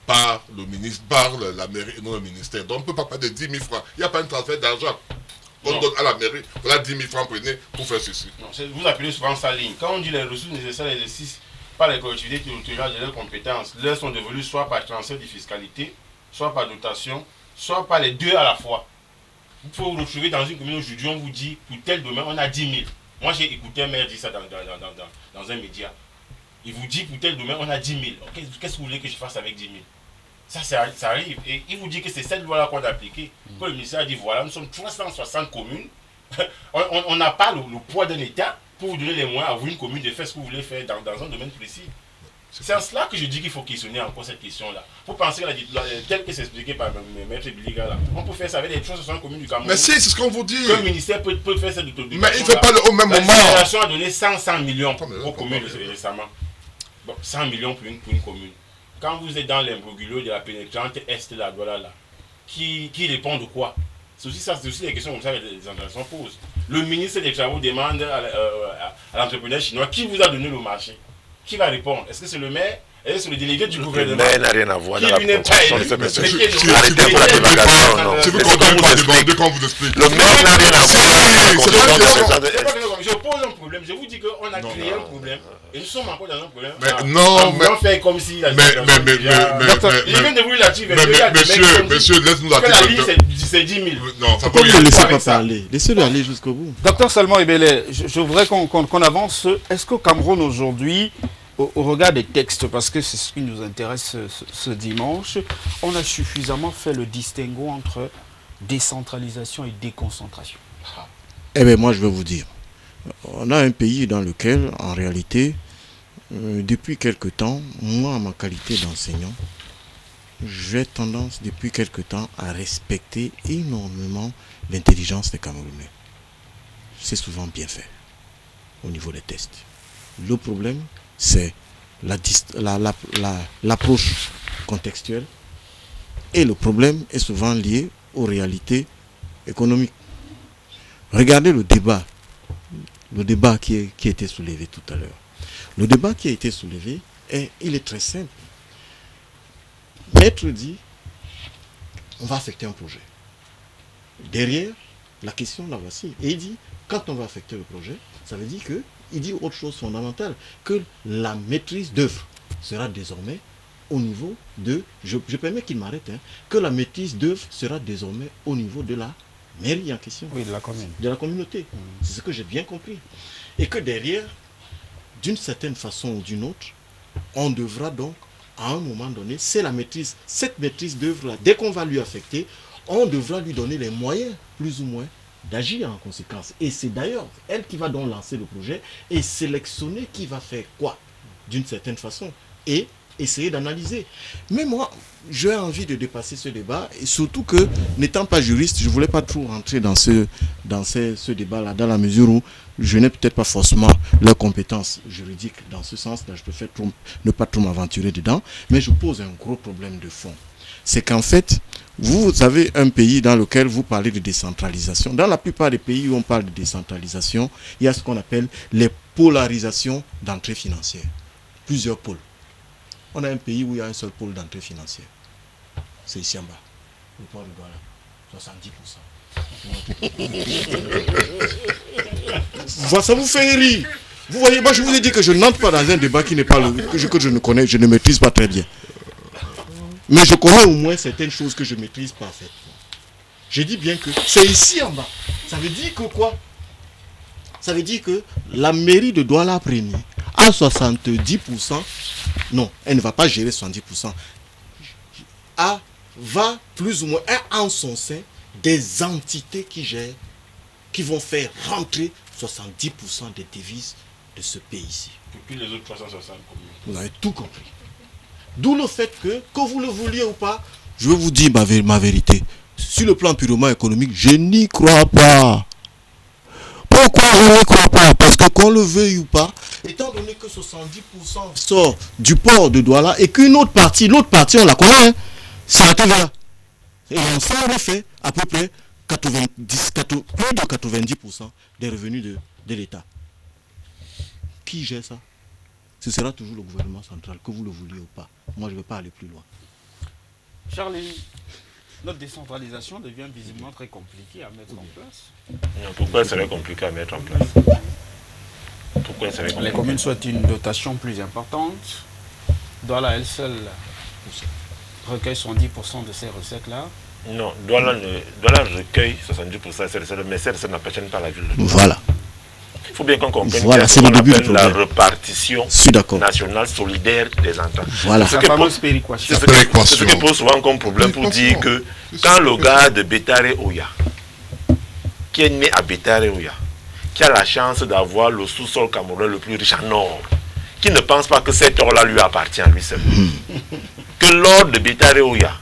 par le ministre, par la mairie et non le ministère. Donc on ne peut pas parler de 10 000 francs. Il n'y a pas un transfert d'argent. On donne à la mairie, voilà 10 000 francs, prenez pour faire ceci. Non, vous appelez souvent ça ligne. Quand on dit les ressources nécessaires à l'exercice par les collectivités territoriales de leurs compétences, leurs sont devenues soit par transfert de fiscalité, soit par dotation, soit par les deux à la fois. Vous pouvez vous retrouver dans une commune aujourd'hui, on vous dit, pour tel domaine, on a 10 000. Moi, j'ai écouté un maire dire ça dans un média. Il vous dit, pour tel domaine, on a 10 000. Qu'est-ce que vous voulez que je fasse avec 10 000? Ça arrive. Et il vous dit que c'est cette loi-là qu'on a appliquée. Quand le ministère a dit, voilà, nous sommes 360 communes. On n'a pas le poids d'un État pour vous donner les moyens à vous, une commune, de faire ce que vous voulez faire dans un domaine précis. C'est en cela que je dis qu'il faut questionner encore cette question-là. Vous pensez que tel que c'est expliqué par Maître Biliga, là, on peut faire ça avec les 360 communes du Cameroun. Mais si, c'est ce qu'on vous dit. Que le ministère peut faire cette autorisation. Mais il ne fait pas au même moment. La fédération a donné 100 millions aux communes récemment. Bon, 100 millions pour une commune. Quand vous êtes dans l'imbroglio de la pénétrante est de la Douala, là, qui répond de quoi? C'est aussi des questions comme ça que les organisations posent. Le ministre des Travaux demande à l'entrepreneur chinois qui vous a donné le marché. Qui va répondre? Est-ce que c'est le maire? Est-ce que c'est le délégué du gouvernement? Le maire n'a rien à voir dans la construction de ce monsieur. Arrêtez un peu la divagation. Si vous comprenez pas demander qu'on vous explique. Le maire n'a rien à voir dans la construction de je pose un problème. Je vous dis qu'on a créé un problème. Et nous sommes encore dans un problème. On fait comme si... Monsieur, laisse-nous la c'est 10 000. Non, ça peut ne laissez pas parler. Laissez-le aller jusqu'au bout. Docteur Salman Ebele, je voudrais qu'on avance. Est-ce qu'au Cameroun aujourd'hui, au regard des textes, parce que c'est ce qui nous intéresse ce dimanche, on a suffisamment fait le distinguo entre décentralisation et déconcentration? Eh bien, moi, je vais vous dire. On a un pays dans lequel, en réalité, depuis quelque temps, moi, en ma qualité d'enseignant, j'ai tendance, depuis quelque temps, à respecter énormément l'intelligence des Camerounais. C'est souvent bien fait, au niveau des tests. Le problème, c'est l'approche contextuelle. Et le problème est souvent lié aux réalités économiques. Regardez le débat qui a été soulevé tout à l'heure. Le débat qui a été soulevé, il est très simple. Maître dit, on va affecter un projet. Derrière, la question, la voici. Et il dit, quand on va affecter le projet, ça veut dire que, il dit autre chose fondamentale, que la maîtrise d'œuvre sera désormais au niveau de, je permets qu'il m'arrête, que la maîtrise d'œuvre sera désormais au niveau de la mairie en question. Oui, de la commune. De la communauté. C'est ce que j'ai bien compris. Et que derrière, d'une certaine façon ou d'une autre, on devra donc, à un moment donné, c'est la maîtrise, cette maîtrise d'œuvre-là, dès qu'on va lui affecter, on devra lui donner les moyens, plus ou moins, d'agir en conséquence. Et c'est d'ailleurs elle qui va donc lancer le projet et sélectionner qui va faire quoi, d'une certaine façon, et essayer d'analyser. Mais moi, j'ai envie de dépasser ce débat, et surtout que, n'étant pas juriste, je ne voulais pas trop rentrer dans ce débat-là, dans la mesure où je n'ai peut-être pas forcément leurs compétences juridiques dans ce sens-là, je préfère ne pas trop m'aventurer dedans, mais je pose un gros problème de fond. c'est qu'en fait, vous avez un pays dans lequel vous parlez de décentralisation. Dans la plupart des pays où on parle de décentralisation, il y a ce qu'on appelle les polarisations d'entrée financière. Plusieurs pôles. On a un pays où il y a un seul pôle d'entrée financière. C'est ici en bas. Le port de Douala. 70%. Ça vous fait rire. Vous voyez, moi je vous ai dit que je n'entre pas dans un débat qui n'est pas que je ne connais, je ne maîtrise pas très bien. Mais je connais au moins certaines choses que je maîtrise parfaitement. Je dis bien que c'est ici en bas. Ça veut dire que quoi? Ça veut dire que la mairie de Douala Premier à 70%, non, elle ne va pas gérer 70%, va plus ou moins en son sein des entités qui gèrent, qui vont faire rentrer 70% des devises de ce pays-ci. Et puis les autres 360 communes. Vous avez tout compris. D'où le fait que vous le vouliez ou pas, je vais vous dire ma vérité. Sur le plan purement économique, je n'y crois pas. Pourquoi je n'y crois pas? Parce que qu'on le veuille ou pas, étant donné que 70% sort du port de Douala et qu'une autre partie, on la connaît, c'est la TVA. Et on s'en refait à peu près plus de 90% des revenus de l'État. Qui gère ça? Ce sera toujours le gouvernement central, que vous le vouliez ou pas. Moi, je ne veux pas aller plus loin. Charlie, notre décentralisation devient visiblement très compliquée à mettre en place. Non, pourquoi ça serait compliqué à mettre en place? Pourquoi ça serait compliqué? Les communes souhaitent une dotation plus importante. Douala, elle seule, recueille 70% de ces recettes-là. Non, Douala recueille 70%, mais ça n'appartient pas à la ville. Voilà. Il faut bien qu'on comprenne voilà, c'est le début du la problème. Répartition nationale solidaire des entrants. Voilà. C'est ce qui pose souvent comme problème pour dire que quand le gars de Bétaré Oya, qui est né à Bétaré Oya, qui a la chance d'avoir le sous-sol camerounais le plus riche en or, qui ne pense pas que cet or-là lui appartient à lui seul, que l'or de Bétaré Oya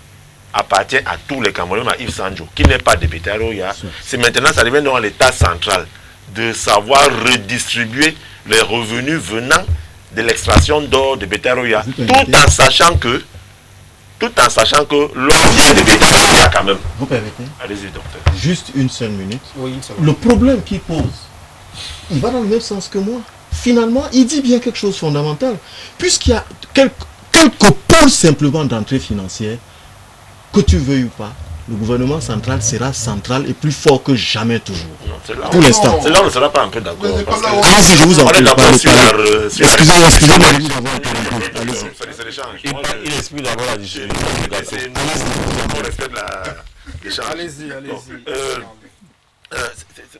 appartient à tous les Camerounais, à Yves Sanjo, qui n'est pas de Bétaré Oya, c'est maintenant, ça devient dans l'État central de savoir redistribuer les revenus venant de l'extraction d'or de Bétaroya, tout en sachant que l'or vient de Bétaroya quand même. Vous permettez? Allez-y, docteur. Juste une seule minute. Oui, une seule. Le problème qu'il pose, il va dans le même sens que moi. Finalement, il dit bien quelque chose de fondamental. Puisqu'il y a quelques pôles simplement d'entrée financière, que tu veuilles ou pas, le gouvernement central sera central et plus fort que jamais toujours. Non, pour l'instant. C'est là où on ne sera pas un peu d'accord. Allez-y, je vous en prie. Excusez-moi, excusez-moi de vous avoir interrompu. C'est l'échange. Il explique d'abord la difficulté. C'est on respecte l'échange. Allez-y.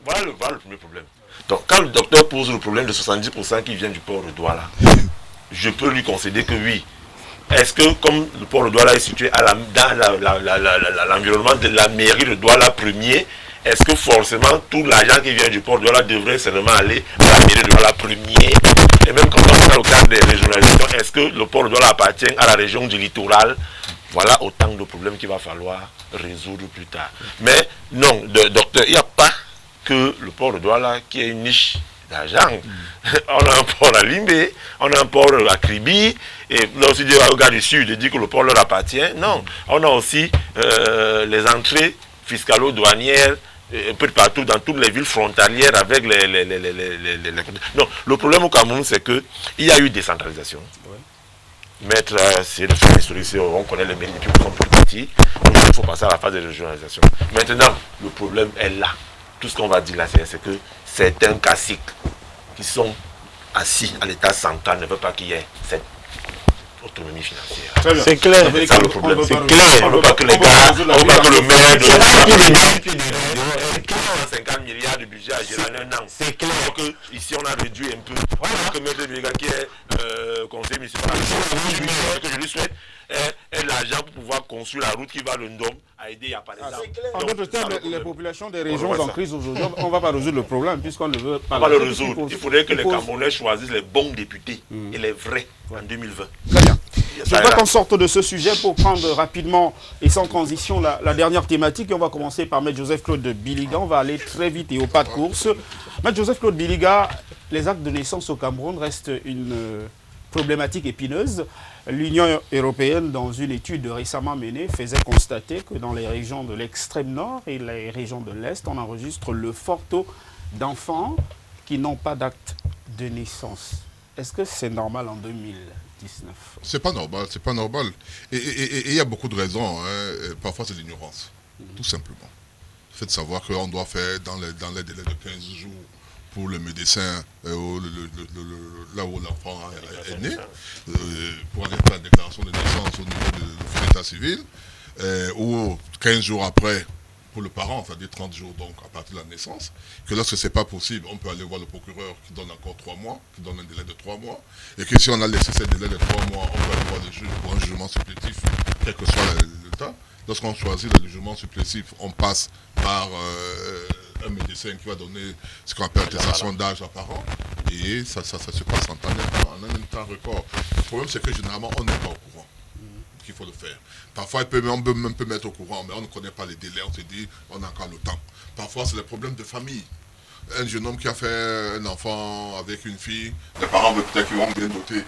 Voilà le premier problème. Donc, quand le docteur pose le problème de 70% qui vient du port de Douala, je peux lui concéder que oui. Est-ce que, comme le port de Douala est situé dans l'environnement de la mairie de Douala premier, est-ce que forcément tout l'argent qui vient du port de Douala devrait seulement aller à la mairie de Douala premier? Et même quand on est dans le cadre des régionalisations, est-ce que le port de Douala appartient à la région du littoral? Voilà autant de problèmes qu'il va falloir résoudre plus tard. Mais non, docteur, il n'y a pas que le port de Douala qui est une niche d'argent. On a un port à Limbé, on a un port à Kribi, et là aussi au gars du Sud dit que le port leur appartient. Non, on a aussi les entrées fiscalo-douanières un peu partout dans toutes les villes frontalières avec les... Non, le problème au Cameroun, c'est qu'il y a eu décentralisation. Mettre, c'est le fait historique, on connaît les mairies depuis qu'on sont plus petits, donc il faut passer à la phase de régionalisation. Maintenant, le problème est là. Tout ce qu'on va dire là, c'est que certains caciques qui sont assis à l'état central ne veulent pas qu'il y ait cette autonomie financière. C'est clair. C'est ça le problème. C'est clair. On ne veut pas que les gars, on ne veut pas que le maire de 50 milliards de budget à gérer en un an. C'est clair. Donc ici on a réduit un peu. Que M. Biega qui est conseiller municipal, que je lui souhaite est l'argent pour pouvoir construire la route qui va le Ndom à aider à Paris. En d'autres termes, les populations des régions en crise aujourd'hui, on ne va pas résoudre le problème puisqu'on ne veut pas. On va le résoudre. Il faudrait que les Camerounais choisissent les bons députés et les vrais en 2020. Très bien. Je voudrais qu'on sorte de ce sujet pour prendre rapidement et sans transition la dernière thématique. Et on va commencer par M. Joseph-Claude Biliga. On va aller très vite et au pas de course. M. Joseph-Claude Biliga, les actes de naissance au Cameroun restent une problématique épineuse. L'Union européenne, dans une étude récemment menée, faisait constater que dans les régions de l'extrême nord et les régions de l'Est, on enregistre le fort taux d'enfants qui n'ont pas d'acte de naissance. Est-ce que c'est normal en 2019? C'est pas normal, c'est pas normal. Et il y a beaucoup de raisons. Hein. Parfois, c'est l'ignorance, tout simplement. Le fait de savoir qu'on doit faire dans les délais de 15 jours pour le médecin, là où l'enfant est né, pour aller faire la déclaration de naissance au niveau de l'état civil, ou 15 jours après pour le parent, enfin des 30 jours donc à partir de la naissance, que lorsque ce n'est pas possible, on peut aller voir le procureur qui donne encore 3 mois, qui donne un délai de 3 mois, et que si on a laissé ce délai de 3 mois, on peut aller voir le juge pour un jugement supplétif, quel que soit le temps. Lorsqu'on choisit le jugement supplétif, on passe par un médecin qui va donner ce qu'on appelle l'attestation d'âge à parent, et ça se passe en un temps record. Le problème, c'est que généralement, on n'est pas au courant qu'il faut le faire. Parfois, on peut même mettre au courant, mais on ne connaît pas les délais, on se dit, on a encore le temps. Parfois, c'est le problème de famille. Un jeune homme qui a fait un enfant avec une fille, les parents veulent peut-être qu'ils vont bien doter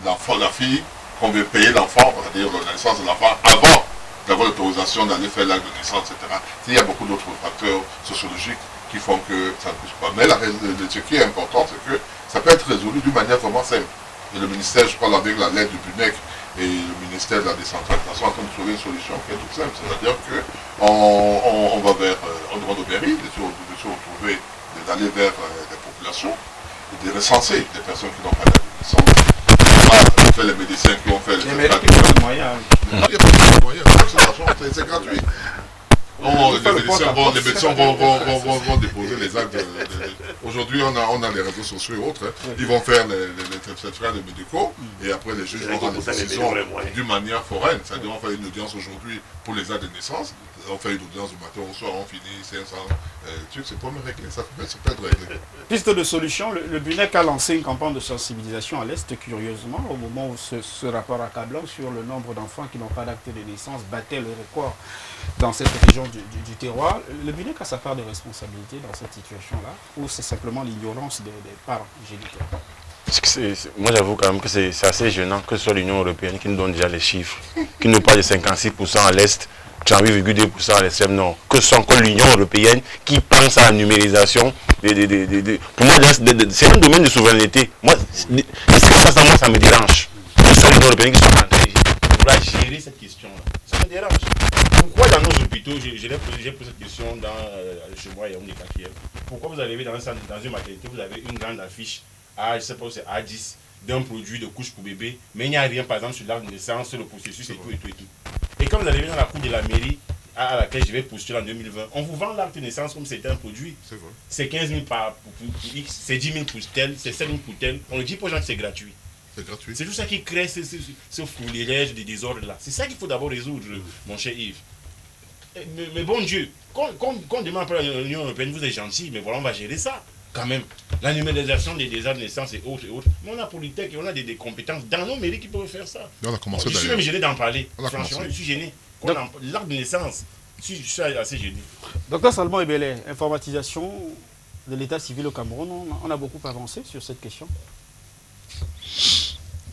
l'enfant, la fille, qu'on veut payer l'enfant, c'est-à-dire la naissance de l'enfant, avant d'avoir l'autorisation d'aller faire l'acte de naissance, etc. Il y a beaucoup d'autres facteurs sociologiques qui font que ça ne pousse pas. Mais ce qui est important, c'est que ça peut être résolu d'une manière vraiment simple. Et le ministère, je parle avec la lettre du BUNEC et le ministère de la décentralisation, en train de trouver une solution qui est toute simple. C'est-à-dire qu'on va on demande aux mairies de se retrouver, d'aller vers les populations et de recenser les personnes qui n'ont pas d'acte de naissance. On fait les médecins qui ont fait les mairies qui ont les moyens. Il n'y a pas de moyens, c'est gratuit. Les médecins vont déposer les actes. Aujourd'hui, on a les réseaux sociaux et autres. Ils vont faire les frais médicaux et après les juges vont prendre des décisions d'une manière foraine. C'est-à-dire on fait une audience aujourd'hui pour les actes de naissance. On fait une audience du matin au soir, on finit 500 trucs. C'est pas me régler, ça peut être réglé. Piste de solution, le BUNEC a lancé une campagne de sensibilisation à l'Est, curieusement, au moment où ce rapport accablant sur le nombre d'enfants qui n'ont pas d'acte de naissance battait le record dans cette région du terroir. Le BUNEC a sa part de responsabilité dans cette situation-là, ou c'est simplement l'ignorance des parents géniteurs? Moi, j'avoue quand même que c'est assez gênant que ce soit l'Union européenne qui nous donne déjà les chiffres, qui nous parle de 56% à l'Est, 38,2% à l'extrême nord, que ce soit encore l'Union européenne qui pense à la numérisation. Pour moi, c'est un domaine de souveraineté. Moi, ça me dérange. Que ce soit l'Union européenne qui soit en train de gérer cette question-là. Ça me dérange. Pourquoi dans nos hôpitaux, j'ai posé cette question chez moi, il y a une Kiev. Pourquoi vous arrivez dans une maternité, vous avez une grande affiche, je ne sais pas, c'est A10, d'un produit de couche pour bébé, mais il n'y a rien, par exemple, sur l'acte de naissance, sur le processus et tout et tout et tout. Et quand vous arrivez dans la cour de la mairie, à laquelle je vais postuler en 2020, on vous vend l'acte de naissance comme c'était un produit. C'est 15 000 pour X, c'est 10 000 pour tel, c'est 7 000 pour tel. On ne dit pas aux gens que c'est gratuit. C'est gratuit. C'est tout ça qui crée ce foulérage de désordre-là. C'est ça qu'il faut d'abord résoudre, mon cher Yves. Mais bon Dieu, quand demande à l'Union européenne, vous êtes gentil, mais voilà, on va gérer ça. Quand même, la numérisation des actes de naissance et autres. Mais on a Polytech et on a des compétences dans nos mairies qui peuvent faire ça. On a commencé je suis même gêné d'en parler. Franchement, je suis gêné. L'acte de naissance, je suis assez gêné. Docteur Salmon Ebele, informatisation de l'état civil au Cameroun, on a beaucoup avancé sur cette question.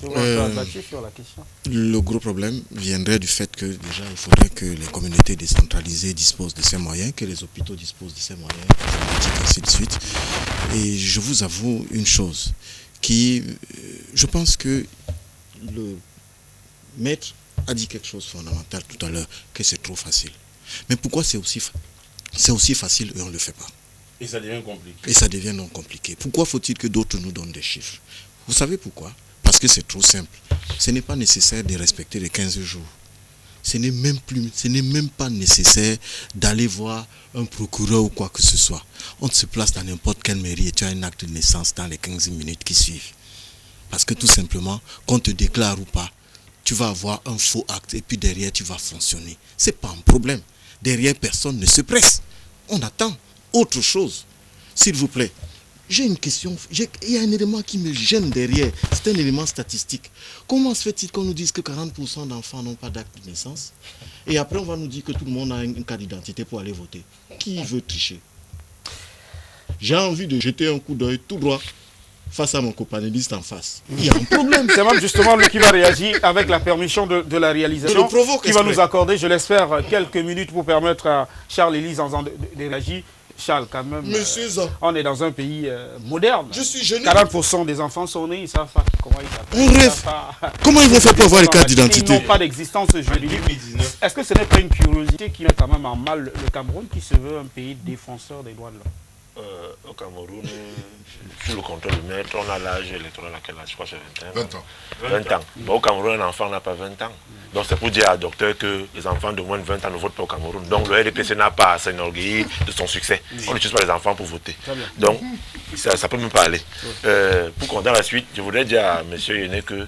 Sur la question. Le gros problème viendrait du fait que déjà il faudrait que les communautés décentralisées disposent de ces moyens, que les hôpitaux disposent de ces moyens, ainsi de suite. Et je vous avoue une chose, je pense que le maître a dit quelque chose de fondamental tout à l'heure, que c'est trop facile. Mais pourquoi c'est aussi facile et on ne le fait pas? Et ça devient compliqué. Et ça devient non compliqué. Pourquoi faut-il que d'autres nous donnent des chiffres? Vous savez pourquoi? Parce que c'est trop simple. Ce n'est pas nécessaire de respecter les 15 jours. Ce n'est même pas nécessaire d'aller voir un procureur ou quoi que ce soit. On se place dans n'importe quelle mairie et tu as un acte de naissance dans les 15 minutes qui suivent. Parce que tout simplement, qu'on te déclare ou pas, tu vas avoir un faux acte et puis derrière tu vas fonctionner. Ce n'est pas un problème. Derrière, personne ne se presse. On attend autre chose. S'il vous plaît. J'ai une question, il y a un élément qui me gêne derrière, c'est un élément statistique. Comment se fait-il qu'on nous dise que 40% d'enfants n'ont pas d'acte de naissance et après on va nous dire que tout le monde a une carte d'identité pour aller voter? Qui veut tricher? J'ai envie de jeter un coup d'œil tout droit face à mon copanéliste en face. Il y a un problème. C'est même justement lui qui va réagir avec la permission de la réalisation, Je le provoque qui va exprès. nous accorder, je l'espère, quelques minutes pour permettre à Charles-Élie Zanzan de réagir. Charles, quand même, Monsieur Zan, on est dans un pays moderne. je suis gêné. 40% des enfants sont nés, ils savent pas comment ils s'appellent. On Ils rêve. savent pas- Comment ils vont faire pour avoir les cartes Ils d'identité? n'ont pas d'existence juridique. 2019. Est-ce que ce n'est pas une curiosité qui met quand même en mal le Cameroun, qui se veut un pays défenseur des droits de l'homme? Au Cameroun, sous le contrôle du maître, on a l'âge électoral à quel âge? Je crois que c'est 21. 20 ans. 20 ans. Bon, au Cameroun, un enfant n'a pas 20 ans. Donc c'est pour dire à docteur que les enfants de moins de 20 ans ne votent pas au Cameroun. Donc le RDPC n'a pas à s'enorgueillir de son succès. On n'utilise pas les enfants pour voter. Donc ça peut même pas aller. Pour qu'on dans la suite, je voudrais dire à M. Yéné que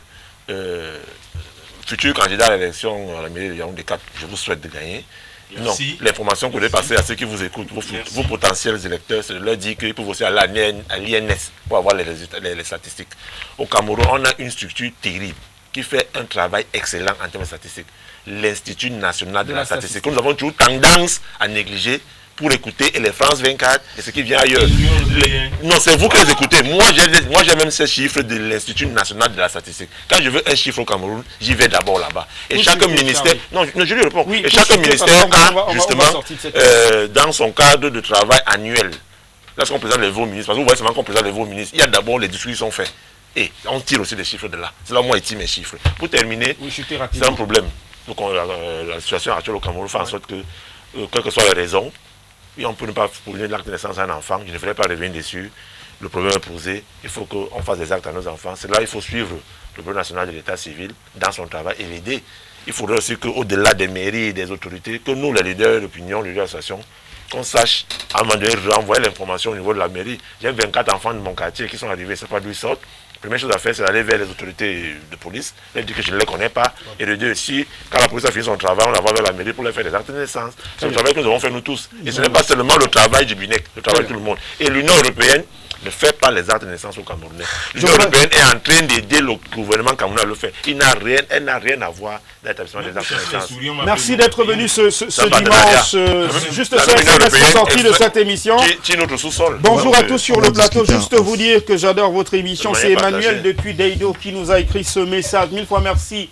futur candidat à l'élection à la mairie de Yaoundé 4, je vous souhaite de gagner. Merci. Non, l'information que vous devez passer à ceux qui vous écoutent, vos potentiels électeurs, c'est de leur dire qu'ils peuvent aussi aller à l'INS pour avoir les résultats, les statistiques. Au Cameroun, on a une structure terrible qui fait un travail excellent en termes de statistiques. L'Institut national de la statistique, que nous avons toujours tendance à négliger pour écouter et les France 24 et ce qui vient ailleurs. Non, c'est vous qui les écoutez. Moi, j'ai même ces chiffres de l'Institut national de la statistique. Quand je veux un chiffre au Cameroun, j'y vais d'abord là-bas. Et Vous chaque citez, ministère, Charles. non, je lui réponds. Oui, Et vous chaque citez, ministère parce qu'on va a justement, sortir de cette dans son cadre de travail annuel, lorsqu'on présente les veaux ministres, parce que vous voyez seulement qu'on présente les veaux ministres, il y a d'abord les discours qui sont faits. Et on tire aussi des chiffres de là. C'est là où moi, il tire mes chiffres. Pour terminer, Oui, chuter c'est rapidement. un problème. Donc, la situation actuelle au Cameroun fait en sorte que, quelles que soient les raisons, et on peut ne pas fournir l'acte de naissance à un enfant, je ne voudrais pas revenir dessus. Le problème est posé, il faut qu'on fasse des actes à nos enfants. C'est là il faut suivre le bureau national de l'état civil dans son travail et l'aider. Il faudrait aussi qu'au-delà des mairies et des autorités, que nous, les leaders d'opinion, les leaders d'association, qu'on sache à un moment donné renvoyer l'information au niveau de la mairie. J'ai 24 enfants de mon quartier qui sont arrivés, c'est pas d'où ils sortent. La première chose à faire, c'est d'aller vers les autorités de police, leur dire que je ne les connais pas, et de dire aussi, quand la police a fini son travail, on la va vers la mairie pour leur faire des actes de naissance. C'est le travail que nous devons faire nous tous. Et ce n'est pas seulement le travail du BINEC, le travail de tout le monde. Et l'Union européenne ne fait pas les actes de naissance au Camerounais. L'Union européenne est en train d'aider le gouvernement camerounais à le faire. Elle n'a rien à voir dans l'établissement des actes de naissance. Merci d'être venu ce partenariat. dimanche. Juste La ce Union SMS européenne sorti de est- cette émission. Qui est notre sous-sol. Bonjour à Donc, tous sur on le va plateau. discuter Juste en vous dire que j'adore votre émission. De C'est manière Emmanuel partagée. depuis Deido qui nous a écrit ce message. Mille fois merci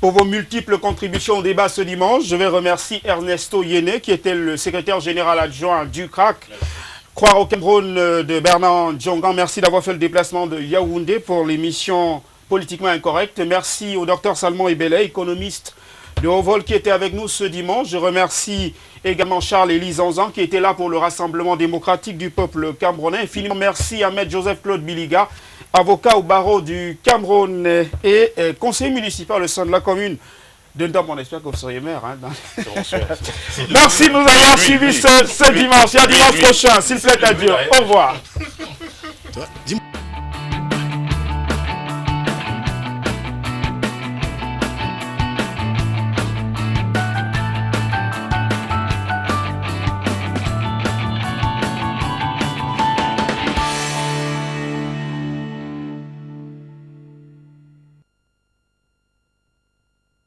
pour vos multiples contributions au débat ce dimanche. Je vais remercier Ernesto Yéné qui était le secrétaire général adjoint du CRAC. Croire au Cameroun de Bernard Djongan. Merci d'avoir fait le déplacement de Yaoundé pour l'émission Politiquement Incorrecte. Merci au docteur Salmon Ebele, économiste de haut vol qui était avec nous ce dimanche. Je remercie également Charles-Élie Zanzan qui était là pour le Rassemblement démocratique du peuple camerounais. Infiniment merci à Maître Joseph-Claude Biliga, avocat au barreau du Cameroun et conseiller municipal au sein de la commune de Ndam. On espère que vous seriez maire. Hein, Merci de nous avoir suivis ce dimanche. Et à dimanche prochain, s'il plaît à Dieu. Au revoir. Dis-moi.